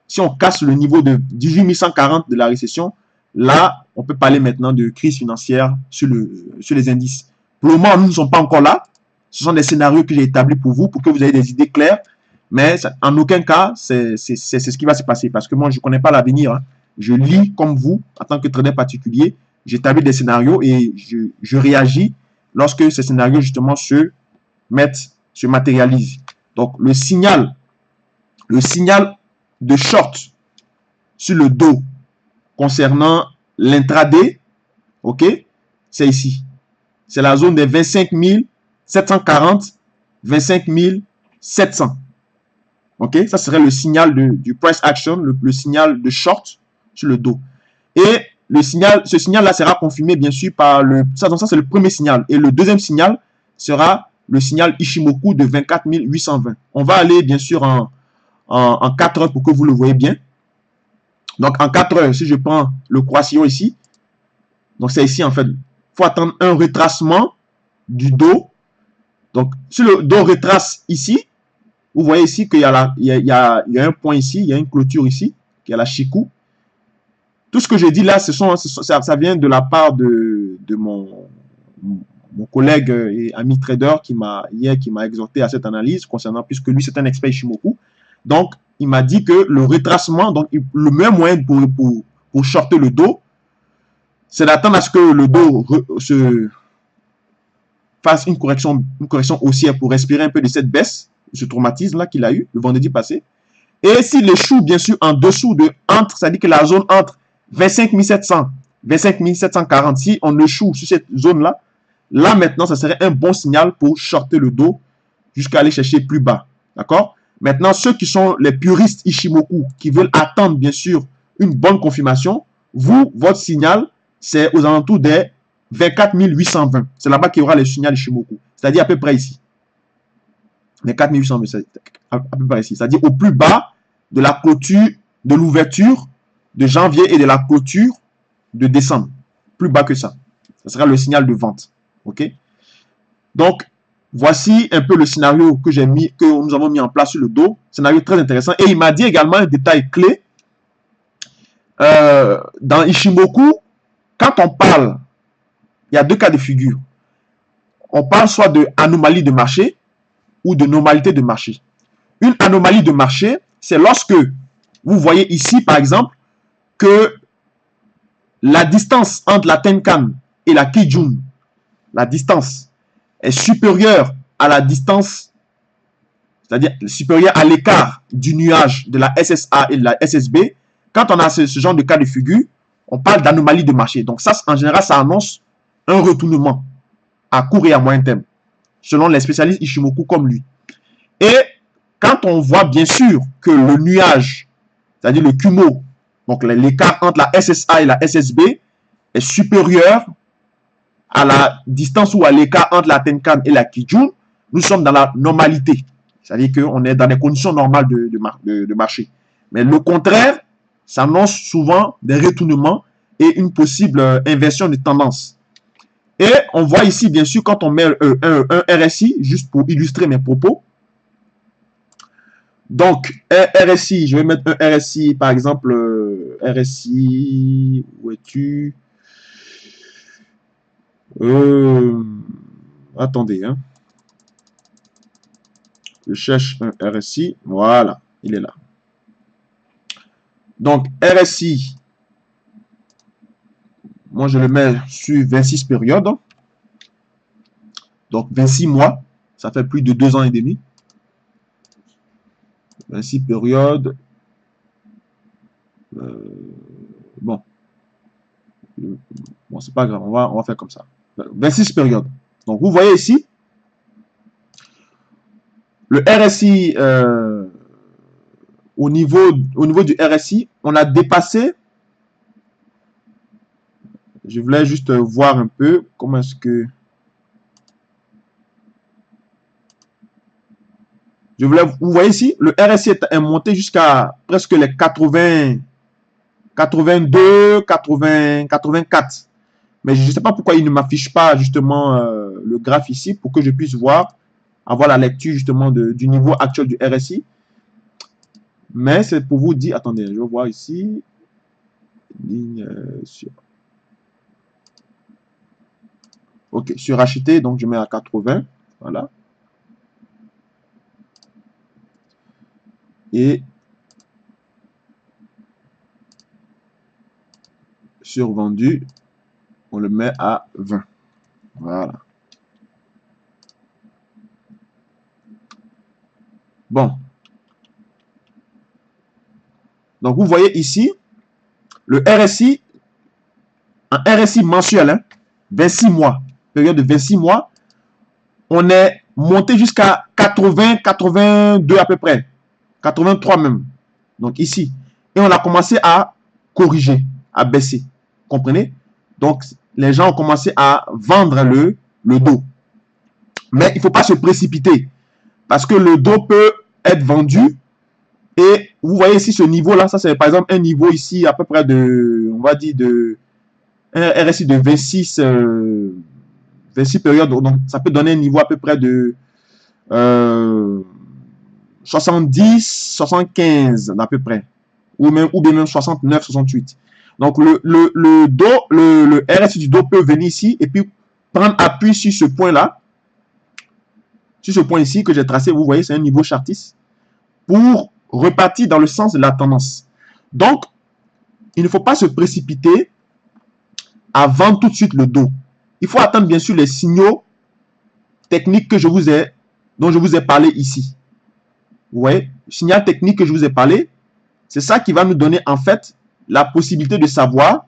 si on casse le niveau de 18 140 de la récession, là, on peut parler maintenant de crise financière sur les indices. Pour le moment, nous ne sommes pas encore là. Ce sont des scénarios que j'ai établis pour vous, pour que vous ayez des idées claires. Mais en aucun cas, c'est ce qui va se passer. Parce que moi, je ne connais pas l'avenir. Hein. Je lis comme vous, en tant que trader particulier. J'établis des scénarios et je réagis lorsque ces scénarios, justement, se matérialisent. Donc, le signal de short sur le dos concernant l'intraday, ok, c'est ici. C'est la zone des 25 740, 25 700. Ok, ça serait le signal du price action, le signal de short sur le dos. Et ce signal-là sera confirmé bien sûr par donc ça c'est le premier signal. Et le deuxième signal sera le signal Ishimoku de 24 820. On va aller bien sûr en 4 heures pour que vous le voyez bien. Donc en 4 heures, si je prends le croissillon ici, donc c'est ici en fait, il faut attendre un retracement du dos. Donc si le dos retrace ici, vous voyez ici qu'il y a un point ici, il y a une clôture ici, qui est la Shiku. Tout ce que je dis là, ça vient de la part de mon collègue et ami trader qui m'a exhorté à cette analyse concernant, puisque lui c'est un expert Ishimoku. Donc il m'a dit que le retracement, donc le meilleur moyen pour shorter le dos, c'est d'attendre à ce que le dos se fasse une correction haussière pour respirer un peu de cette baisse, de ce traumatisme là qu'il a eu le vendredi passé. Et s'il échoue bien sûr en dessous c'est-à-dire que la zone entre 25 700, 25 740, si on échoue sur cette zone-là, là maintenant, ça serait un bon signal pour shorter le dos jusqu'à aller chercher plus bas. D'accord? Maintenant, ceux qui sont les puristes Ishimoku, qui veulent attendre bien sûr une bonne confirmation, votre signal, c'est aux alentours des 24 820. C'est là-bas qu'il y aura le signal Ishimoku. C'est-à-dire à peu près ici. 24 820, c'est à peu près ici. C'est-à-dire au plus bas de la clôture, de l'ouverture de janvier et de la clôture de décembre. Plus bas que ça. Ce sera le signal de vente. OK? Donc, voici un peu le scénario que nous avons mis en place sur le dos. Scénario très intéressant. Et il m'a dit également un détail clé. Dans Ishimoku, quand on parle, il y a deux cas de figure. On parle soit de anomalie de marché ou de normalité de marché. Une anomalie de marché, c'est lorsque vous voyez ici, par exemple, que la distance entre la Tenkan et la Kijun, la distance est supérieure à la distance, c'est-à-dire supérieure à l'écart du nuage de la SSA et de la SSB. Quand on a ce genre de cas de figure, on parle d'anomalie de marché. Donc ça, en général, ça annonce un retournement à court et à moyen terme, selon les spécialistes Ishimoku comme lui. Et quand on voit bien sûr que le nuage, c'est-à-dire le Kumo, donc l'écart entre la SSA et la SSB est supérieur à la distance ou à l'écart entre la Tenkan et la Kijun, nous sommes dans la normalité. C'est-à-dire qu'on est dans les conditions normales de marché. Mais le contraire, ça annonce souvent des retournements et une possible inversion de tendance. Et on voit ici, bien sûr, quand on met un RSI, juste pour illustrer mes propos. Donc, un RSI, je vais mettre un RSI, par exemple, RSI, où es-tu? Attendez, hein. Je cherche un RSI. Voilà, il est là. Donc, RSI, moi je le mets sur 26 périodes. Donc, 26 mois, ça fait plus de 2 ans et demi. 26 périodes. Bon, c'est pas grave, on va faire comme ça. 26 périodes. Donc, vous voyez ici, le RSI, au niveau du RSI, on a dépassé. Je voulais juste voir un peu comment est-ce que... vous voyez ici, le RSI est monté jusqu'à presque les 80, 82, 80, 84. Mais je ne sais pas pourquoi il ne m'affiche pas justement le graphe ici pour que je puisse voir, avoir la lecture justement du niveau actuel du RSI. Mais c'est pour vous dire, attendez, je vais voir ici, ligne sur... Ok, sur acheter, donc je mets à 80, voilà. Et sur vendu, on le met à 20. Voilà. Bon. Donc, vous voyez ici, le RSI, un RSI mensuel, hein, 26 mois, période de 26 mois, on est monté jusqu'à 80, 82 à peu près, 83 même. Donc, ici. Et on a commencé à corriger, à baisser. Comprenez? Donc, les gens ont commencé à vendre le dos. Mais il ne faut pas se précipiter. Parce que le dos peut être vendu. Et vous voyez ici ce niveau-là. Ça, c'est par exemple un niveau ici à peu près de, on va dire, un RSI de 26, 26 périodes. Donc, ça peut donner un niveau à peu près de 70, 75 à peu près. Ou bien même 69, 68. Donc, le RSI du dos peut venir ici et puis prendre appui sur ce point-là. Sur ce point ici que j'ai tracé, vous voyez, c'est un niveau chartiste pour repartir dans le sens de la tendance. Donc, il ne faut pas se précipiter à vendre tout de suite le dos. Il faut attendre bien sûr les signaux techniques dont je vous ai parlé ici. Vous voyez, le signal technique que je vous ai parlé, c'est ça qui va nous donner en fait la possibilité de savoir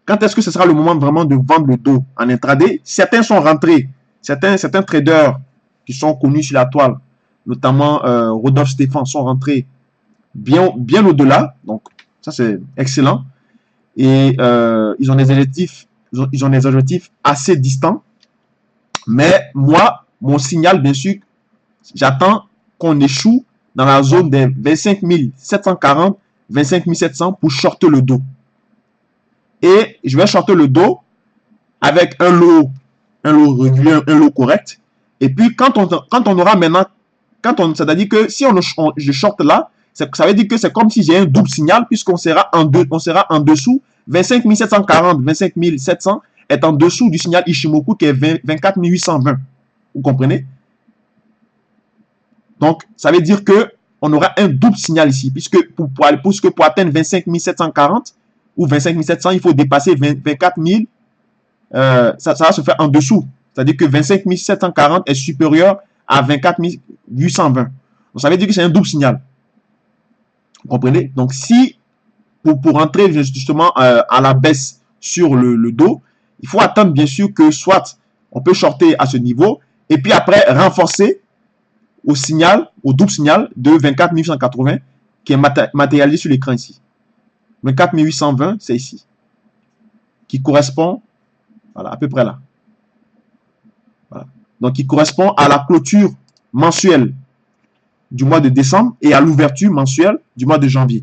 quand est-ce que ce sera le moment vraiment de vendre le dos en intraday. Certains sont rentrés, certains traders qui sont connus sur la toile, notamment Rodolphe Stéphane, sont rentrés bien au-delà. Donc, ça, c'est excellent. Et ils ont des objectifs assez distants. Mais moi, mon signal, bien sûr, j'attends qu'on échoue dans la zone des 25 740, 25 700 pour shorter le dos. Et je vais shorter le dos avec un lot régulier, un lot correct. Et puis, quand on aura maintenant, c'est-à-dire que si je shorte là, ça veut dire que c'est comme si j'ai un double signal, puisqu'on sera en dessous. 25 740, 25 700 est en dessous du signal Ishimoku qui est 24 820. Vous comprenez? Donc, ça veut dire que on aura un double signal ici, puisque pour atteindre 25 740 ou 25 700, il faut dépasser 24 000. Ça va se faire en dessous. C'est-à-dire que 25 740 est supérieur à 24 820. Donc, ça veut dire que c'est un double signal. Vous comprenez? Donc, si, pour entrer justement à la baisse sur le dos, il faut attendre bien sûr que soit on peut shorter à ce niveau, et puis après renforcer au double signal de 24 880 qui est matérialisé sur l'écran ici. 24 820, c'est ici. Qui correspond, voilà, à peu près là. Voilà. Donc, qui correspond à la clôture mensuelle du mois de décembre et à l'ouverture mensuelle du mois de janvier.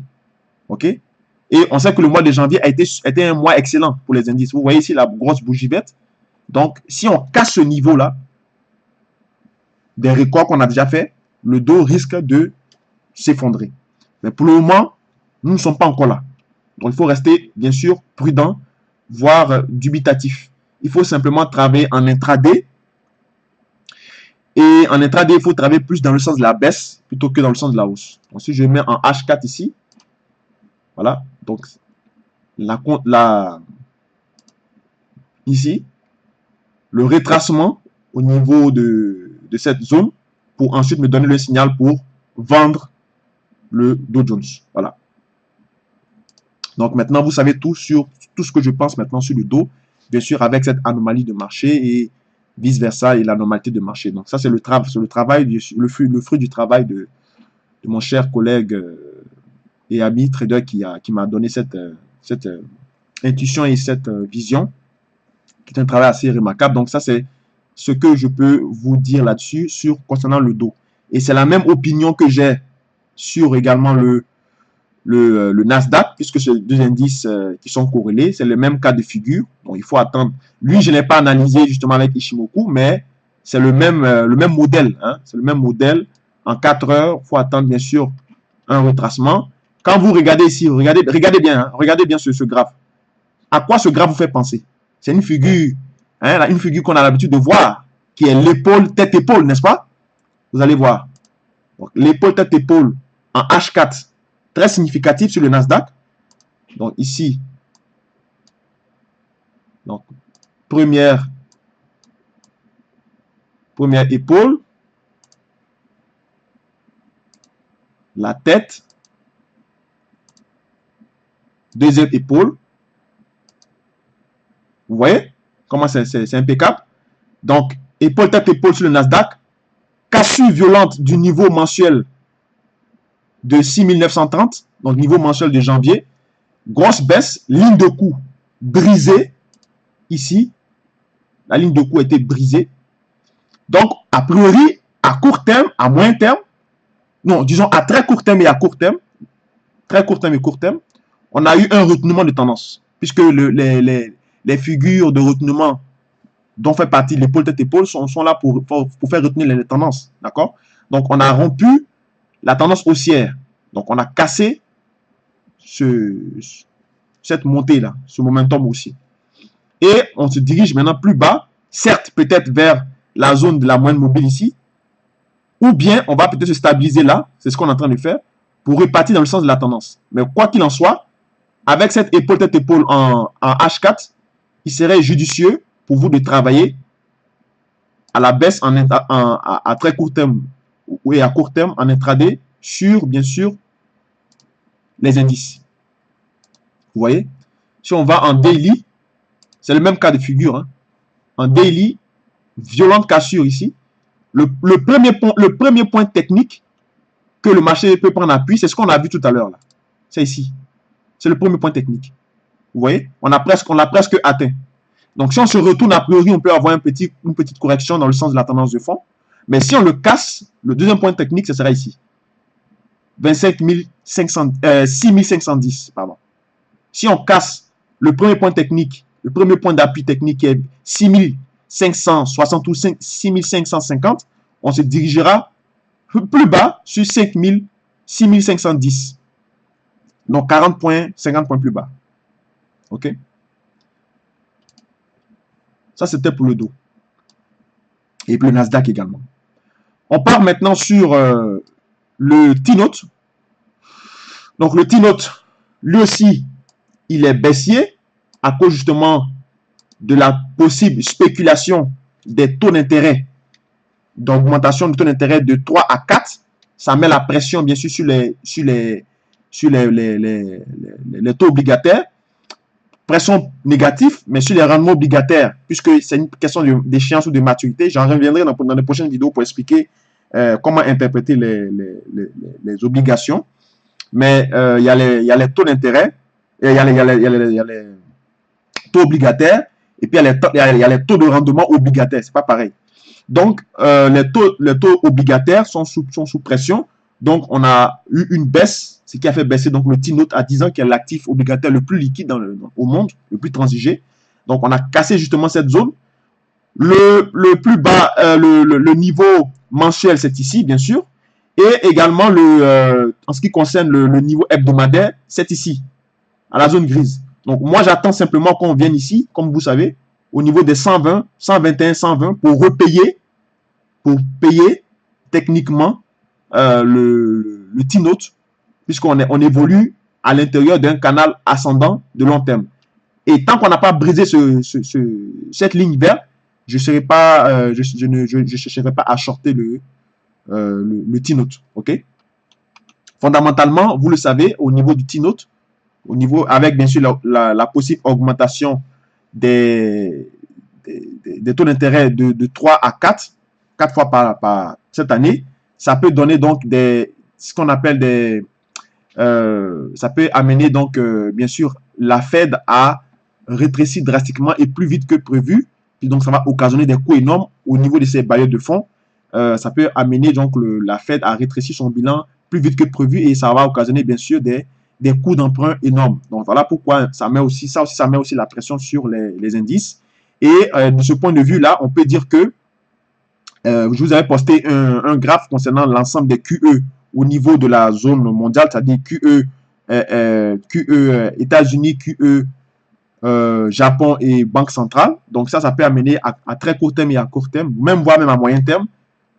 OK? Et on sait que le mois de janvier a été un mois excellent pour les indices. Vous voyez ici la grosse bougie verte. Donc, si on casse ce niveau-là, des records qu'on a déjà fait, le dos risque de s'effondrer. Mais pour le moment, nous ne sommes pas encore là. Donc, il faut rester, bien sûr, prudent, voire dubitatif. Il faut simplement travailler en intraday Et en intraday, il faut travailler plus dans le sens de la baisse plutôt que dans le sens de la hausse. Donc, si je mets en H4 ici, voilà. Donc, ici, le retracement au niveau de cette zone pour ensuite me donner le signal pour vendre le Dow Jones. Voilà. Donc maintenant, vous savez tout sur tout ce que je pense maintenant sur le Dow, bien sûr avec cette anomalie de marché et vice versa et l'anormalité de marché. Donc ça, c'est le travail, le fruit du travail de mon cher collègue et ami trader qui m'a donné cette intuition et cette vision, qui est un travail assez remarquable. Donc ça, c'est ce que je peux vous dire là-dessus concernant le Dow. Et c'est la même opinion que j'ai sur également le Nasdaq, puisque c'est deux indices qui sont corrélés. C'est le même cas de figure. Donc, il faut attendre. Lui, je ne l'ai pas analysé justement avec Ishimoku, mais c'est le même modèle. Hein. C'est le même modèle. En 4 heures, il faut attendre, bien sûr, un retracement. Quand vous regardez ici, regardez bien, hein, regardez bien ce graphe. À quoi ce graphe vous fait penser? C'est une figure, hein, une figure qu'on a l'habitude de voir, qui est l'épaule, tête-épaule, n'est-ce pas? Vous allez voir. L'épaule, tête-épaule en H4, très significatif sur le Nasdaq. Donc ici, donc première épaule, la tête, deuxième épaule. Vous voyez comment c'est impeccable. Donc épaule, tête, épaule sur le Nasdaq, cassure violente du niveau mensuel de 6930, donc niveau mensuel de janvier, grosse baisse, ligne de coup brisée, ici, la ligne de coup a été brisée. Donc, a priori, à court terme, à moyen terme, non, disons à très court terme et à court terme, on a eu un retenellement de tendance, puisque les figures de retenellement dont fait partie l'épaule tête épaule sont là pour faire retenir les tendances, d'accord? Donc, on a rompu la tendance haussière. Donc, on a cassé cette montée-là, ce momentum haussier. Et on se dirige maintenant plus bas, certes peut-être vers la zone de la moyenne mobile ici, ou bien on va peut-être se stabiliser là, c'est ce qu'on est en train de faire, pour repartir dans le sens de la tendance. Mais quoi qu'il en soit, avec cette épaule tête épaule en H4, il serait judicieux pour vous de travailler à la baisse à très court terme et à court terme en intraday sur, bien sûr, les indices. Vous voyez? Si on va en daily, c'est le même cas de figure. Hein. En daily, violente cassure ici. Le premier point technique que le marché peut prendre appui, c'est ce qu'on a vu tout à l'heure. C'est ici. C'est le premier point technique. Vous voyez? On l'a presque atteint. Donc, si on se retourne a priori, on peut avoir une petite correction dans le sens de la tendance de fond. Mais si on le casse, le deuxième point technique, ce sera ici. 6510, pardon. Si on casse le premier point technique, le premier point d'appui technique qui est 6560 ou 6550, on se dirigera plus bas sur 6510. Donc 40 points, 50 points plus bas. OK? Ça, c'était pour le Dow. Et pour le Nasdaq également. On part maintenant sur le T-Note. Donc le T-Note, lui aussi, il est baissier à cause justement de la possible spéculation des taux d'intérêt, d'augmentation du taux d'intérêt de 3 à 4. Ça met la pression, bien sûr, sur les taux obligataires. Pression négative, mais sur les rendements obligataires, puisque c'est une question d'échéance ou de maturité. J'en reviendrai dans les prochaines vidéos pour expliquer comment interpréter les obligations. Mais il y a les taux d'intérêt, il y a les taux obligataires, et puis il y a les taux de rendement obligataires. C'est pas pareil. Donc, les taux obligataires sont sous pression. Donc, on a eu une baisse, ce qui a fait baisser donc, le T-Note à 10 ans, qui est l'actif obligataire le plus liquide au monde, le plus transigé. Donc, on a cassé justement cette zone. Le plus bas, le niveau mensuel, c'est ici, bien sûr. Et également, en ce qui concerne le niveau hebdomadaire, c'est ici, à la zone grise. Donc, moi, j'attends simplement qu'on vienne ici, comme vous savez, au niveau des 120, 121, 120, pour repayer pour payer techniquement le T-Note, puisqu'on évolue à l'intérieur d'un canal ascendant de long terme. Et tant qu'on n'a pas brisé cette ligne verte, je ne chercherai pas à shorter le T-Note. OK? Fondamentalement, vous le savez, au niveau du T-Note, avec bien sûr la possible augmentation des taux d'intérêt de 3 à 4 fois par cette année, ça peut donner donc ce qu'on appelle ça peut amener donc bien sûr la Fed à rétrécir drastiquement et plus vite que prévu, puis donc ça va occasionner des coûts énormes au niveau de ces bailleurs de fonds. Ça peut amener donc la Fed à rétrécir son bilan plus vite que prévu et ça va occasionner bien sûr des coûts d'emprunt énormes. Donc voilà pourquoi ça met aussi la pression sur les indices. Et de ce point de vue-là, on peut dire que je vous avais posté un graphe concernant l'ensemble des QE au niveau de la zone mondiale, c'est-à-dire QE États-Unis, QE Japon et Banque centrale. Donc ça peut amener à très court terme et à court terme, voire même à moyen terme,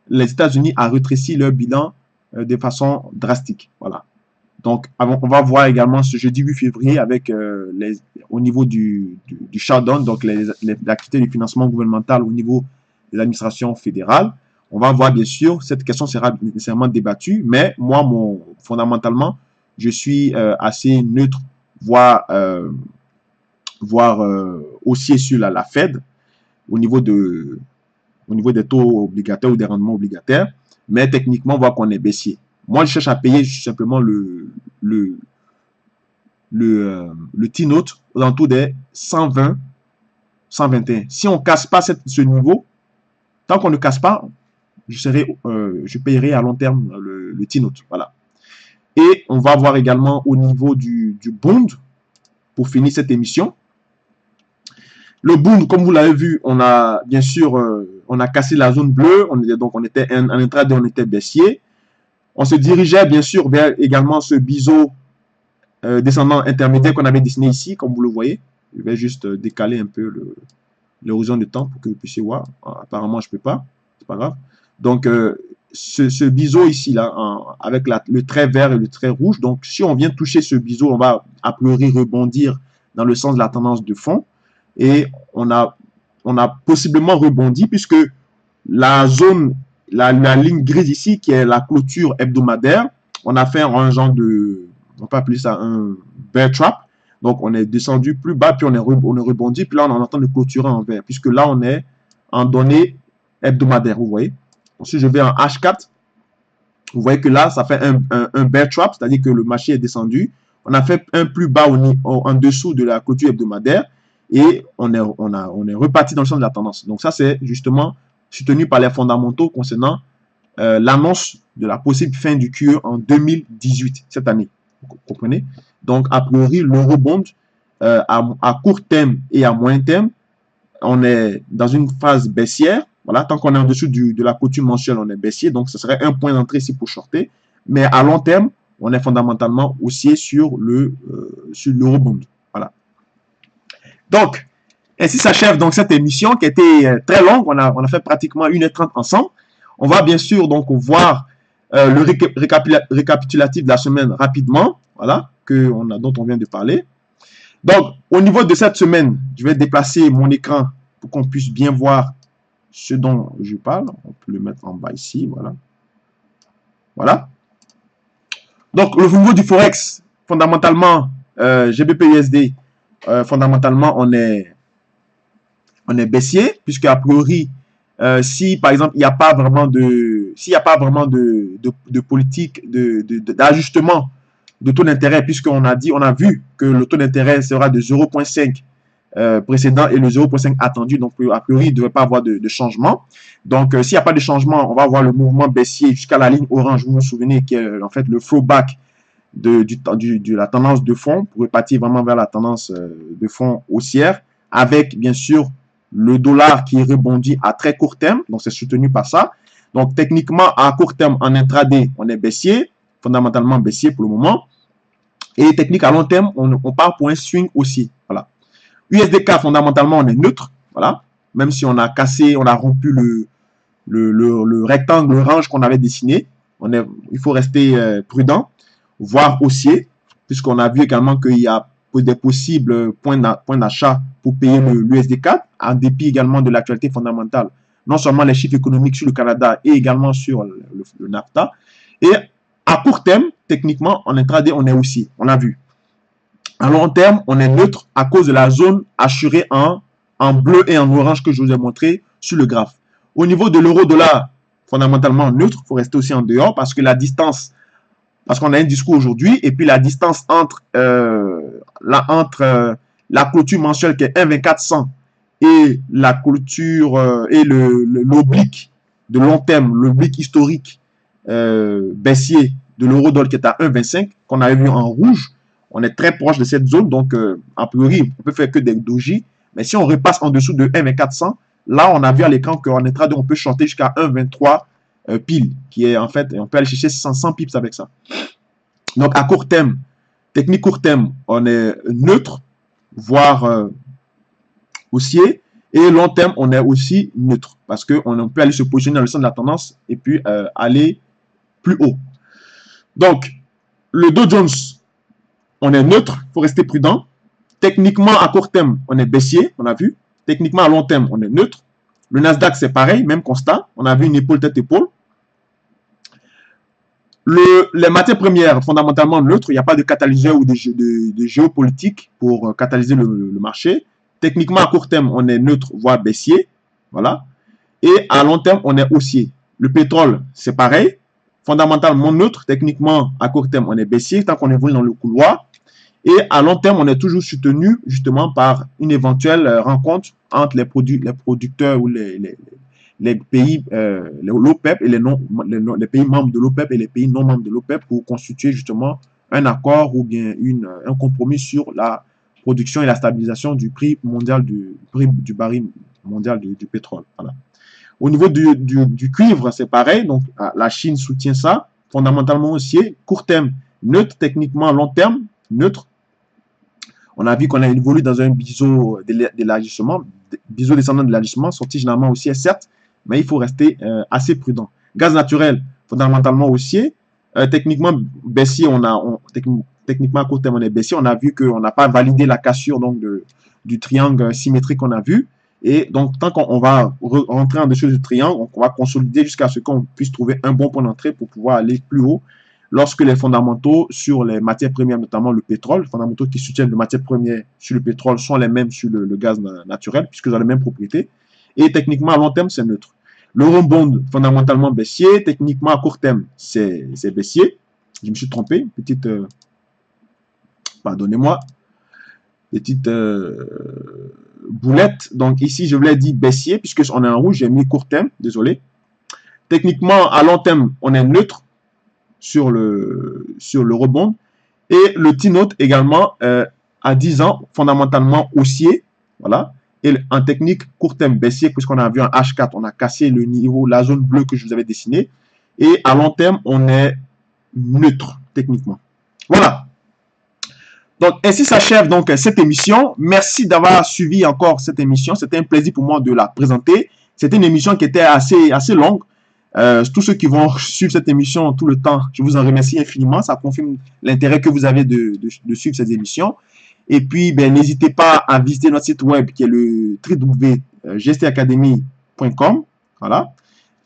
les États-Unis à rétrécir leur bilan de façon drastique. Voilà. Donc, on va voir également ce jeudi 8 février avec au niveau du shutdown, donc l'activité du financement gouvernemental au niveau de l'administration fédérale. On va voir bien sûr, cette question sera nécessairement débattue, mais moi, fondamentalement, je suis assez neutre, voire haussier sur la Fed au niveau des taux obligataires ou des rendements obligataires, mais techniquement, on voit qu'on est baissier. Moi, je cherche à payer simplement le T-Note aux alentours des 120, 121. Si on ne casse pas ce niveau, tant qu'on ne casse pas, je payerai à long terme le T-Note. Voilà. Et on va voir également au niveau du bond, pour finir cette émission. Le bond, comme vous l'avez vu, on a bien sûr on a cassé la zone bleue, on était en intraday, on était baissier. On se dirigeait bien sûr vers également ce biseau descendant intermédiaire qu'on avait dessiné ici, comme vous le voyez. Je vais juste décaler un peu l'horizon de temps pour que vous puissiez voir. Apparemment, je ne peux pas. C'est pas grave. Donc, ce biseau ici, là, avec le trait vert et le trait rouge. Donc, si on vient toucher ce biseau, on va a priori rebondir dans le sens de la tendance de fond. Et on a possiblement rebondi puisque la zone, la ligne grise ici, qui est la clôture hebdomadaire, on a fait un genre on peut appeler ça un bear trap. Donc, on est descendu plus bas, puis on est rebondi, puis là, on est en train de clôturer en vert, puisque là, on est en données hebdomadaires, vous voyez. Donc, si je vais en H4, vous voyez que là, ça fait un bear trap, c'est-à-dire que le marché est descendu. On a fait un plus bas en dessous de la clôture hebdomadaire, et on est reparti dans le sens de la tendance. Donc, ça, c'est justement soutenu par les fondamentaux concernant l'annonce de la possible fin du QE en 2018, cette année. Vous comprenez? Donc, a priori, le rebond à court terme et à moyen terme, on est dans une phase baissière. Voilà, tant qu'on est en dessous de la clôture mensuelle, on est baissier. Donc, ce serait un point d'entrée ici pour shorter. Mais à long terme, on est fondamentalement haussier sur le rebond. Voilà. Donc, ainsi s'achève donc cette émission qui a été très longue. On a fait pratiquement 1h30 ensemble. On va bien sûr donc voir le récapitulatif de la semaine rapidement, voilà, dont on vient de parler. Donc, au niveau de cette semaine, je vais déplacer mon écran pour qu'on puisse bien voir ce dont je parle. On peut le mettre en bas ici, voilà. Voilà. Donc, le niveau du Forex, fondamentalement, GBP-USD, fondamentalement, on est baissier, puisque a priori, si par exemple il n'y a pas vraiment de politique d'ajustement de taux d'intérêt, puisqu'on a vu que le taux d'intérêt sera de 0,5 précédent et le 0,5 attendu, donc a priori il ne devrait pas avoir de changement. Donc s'il n'y a pas de changement, on va voir le mouvement baissier jusqu'à la ligne orange, vous vous souvenez, qui est en fait le throwback de la tendance de fond pour repartir vraiment vers la tendance de fond haussière, avec bien sûr le dollar qui rebondit à très court terme, donc c'est soutenu par ça. Donc techniquement, à court terme, en intraday, on est baissier, fondamentalement baissier pour le moment. Et technique à long terme, on part pour un swing aussi. Voilà. USDK, fondamentalement, on est neutre. Voilà. Même si on a cassé, on a rompu le rectangle orange qu'on avait dessiné. Il faut rester prudent, voire haussier, puisqu'on a vu également qu'il y a des possibles points d'achat pour payer l'USD4, en dépit également de l'actualité fondamentale, non seulement les chiffres économiques sur le Canada et également sur le NAFTA. Et à court terme, techniquement, en intraday, on est haussier, on l'a vu. À long terme, on est neutre à cause de la zone assurée en bleu et en orange que je vous ai montré sur le graphe. Au niveau de l'euro-dollar, fondamentalement neutre, il faut rester aussi en dehors parce que la distance, parce qu'on a un discours aujourd'hui, et puis la distance entre la clôture mensuelle qui est 1,2400 et la clôture et l'oblique de long terme, l'oblique historique baissier de l'euro-dollar qui est à 1,25, qu'on avait vu en rouge. On est très proche de cette zone, donc a priori, on peut faire que des dojis. Mais si on repasse en dessous de 1,2400, là, on a vu à l'écran qu'en intraday, on peut shorter jusqu'à 1,23 pile, qui est en fait, on peut aller chercher 100 pips avec ça. Donc, à court terme, technique court terme, on est neutre, voire haussier. Et long terme, on est aussi neutre, parce qu'on peut aller se positionner dans le centre de la tendance et puis aller plus haut. Donc, le Dow Jones, on est neutre, il faut rester prudent. Techniquement, à court terme, on est baissier, on a vu. Techniquement, à long terme, on est neutre. Le Nasdaq, c'est pareil, même constat. On a vu une épaule, tête-épaule. Les matières premières, fondamentalement neutres. Il n'y a pas de catalyseur ou de géopolitique pour catalyser le marché. Techniquement, à court terme, on est neutre, voire baissier. Voilà. Et à long terme, on est haussier. Le pétrole, c'est pareil. Fondamentalement neutre. Techniquement, à court terme, on est baissier tant qu'on évolue dans le couloir. Et à long terme, on est toujours soutenu justement par une éventuelle rencontre entre les producteurs ou les pays, l'OPEP et les pays membres de l'OPEP et les pays non membres de l'OPEP pour constituer justement un accord ou bien un compromis sur la production et la stabilisation du prix mondial du baril mondial du pétrole. Voilà. Au niveau du cuivre, c'est pareil. Donc, la Chine soutient ça. Fondamentalement aussi, court terme, neutre, techniquement, long terme, neutre. On a vu qu'on a évolué dans un biseau d'élargissement, biseau descendant d'élargissement, sorti généralement haussier, certes, mais il faut rester assez prudent. Gaz naturel, fondamentalement haussier. Techniquement baissier, techniquement à court terme, on est baissier. On a vu qu'on n'a pas validé la cassure donc, du triangle symétrique qu'on a vu. Et donc, tant qu'on va rentrer en dessous du triangle, on va consolider jusqu'à ce qu'on puisse trouver un bon point d'entrée pour pouvoir aller plus haut. Lorsque les fondamentaux sur les matières premières, notamment le pétrole, les fondamentaux qui soutiennent les matières premières sur le pétrole sont les mêmes sur le gaz naturel, puisqu'ils ont les mêmes propriétés. Et techniquement, à long terme, c'est neutre. L'eurobond, fondamentalement baissier. Techniquement, à court terme, c'est baissier. Je me suis trompé. Petite, pardonnez-moi, petite boulette. Donc ici, je voulais dire baissier, puisqu'on est en rouge, j'ai mis court terme, désolé. Techniquement, à long terme, on est neutre sur le rebond. Et le T-Note également à 10 ans, fondamentalement haussier. Voilà. Et en technique court terme baissier, puisqu'on a vu un H4, on a cassé le niveau, la zone bleue que je vous avais dessinée. Et à long terme, on est neutre techniquement. Voilà. Donc, ainsi s'achève donc cette émission. Merci d'avoir suivi encore cette émission. C'était un plaisir pour moi de la présenter. C'était une émission qui était assez longue. Tous ceux qui vont suivre cette émission tout le temps, je vous en remercie infiniment. Ça confirme l'intérêt que vous avez de suivre cette émission. Et puis, n'hésitez pas à visiter notre site web qui est le www.gstacademy.com. Voilà.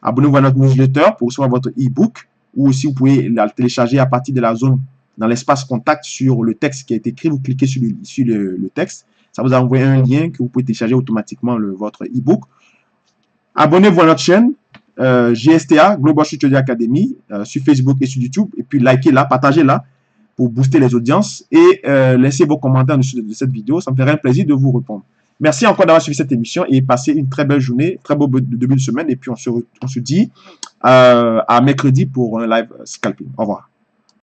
Abonnez-vous à notre newsletter pour recevoir votre e-book. Ou aussi, vous pouvez la télécharger à partir de la zone dans l'espace contact sur le texte qui a été écrit. Vous cliquez sur le texte. Ça vous a envoyé un lien que vous pouvez télécharger automatiquement votre e-book. Abonnez-vous à notre chaîne. GSTA, Global Strategy Academy, sur Facebook et sur YouTube. Et puis, likez-la, partagez-la pour booster les audiences. Et laissez vos commentaires dessus de cette vidéo. Ça me ferait un plaisir de vous répondre. Merci encore d'avoir suivi cette émission et passez une très belle journée, très beau début de semaine. Et puis, on se dit à mercredi pour un live scalping. Au revoir.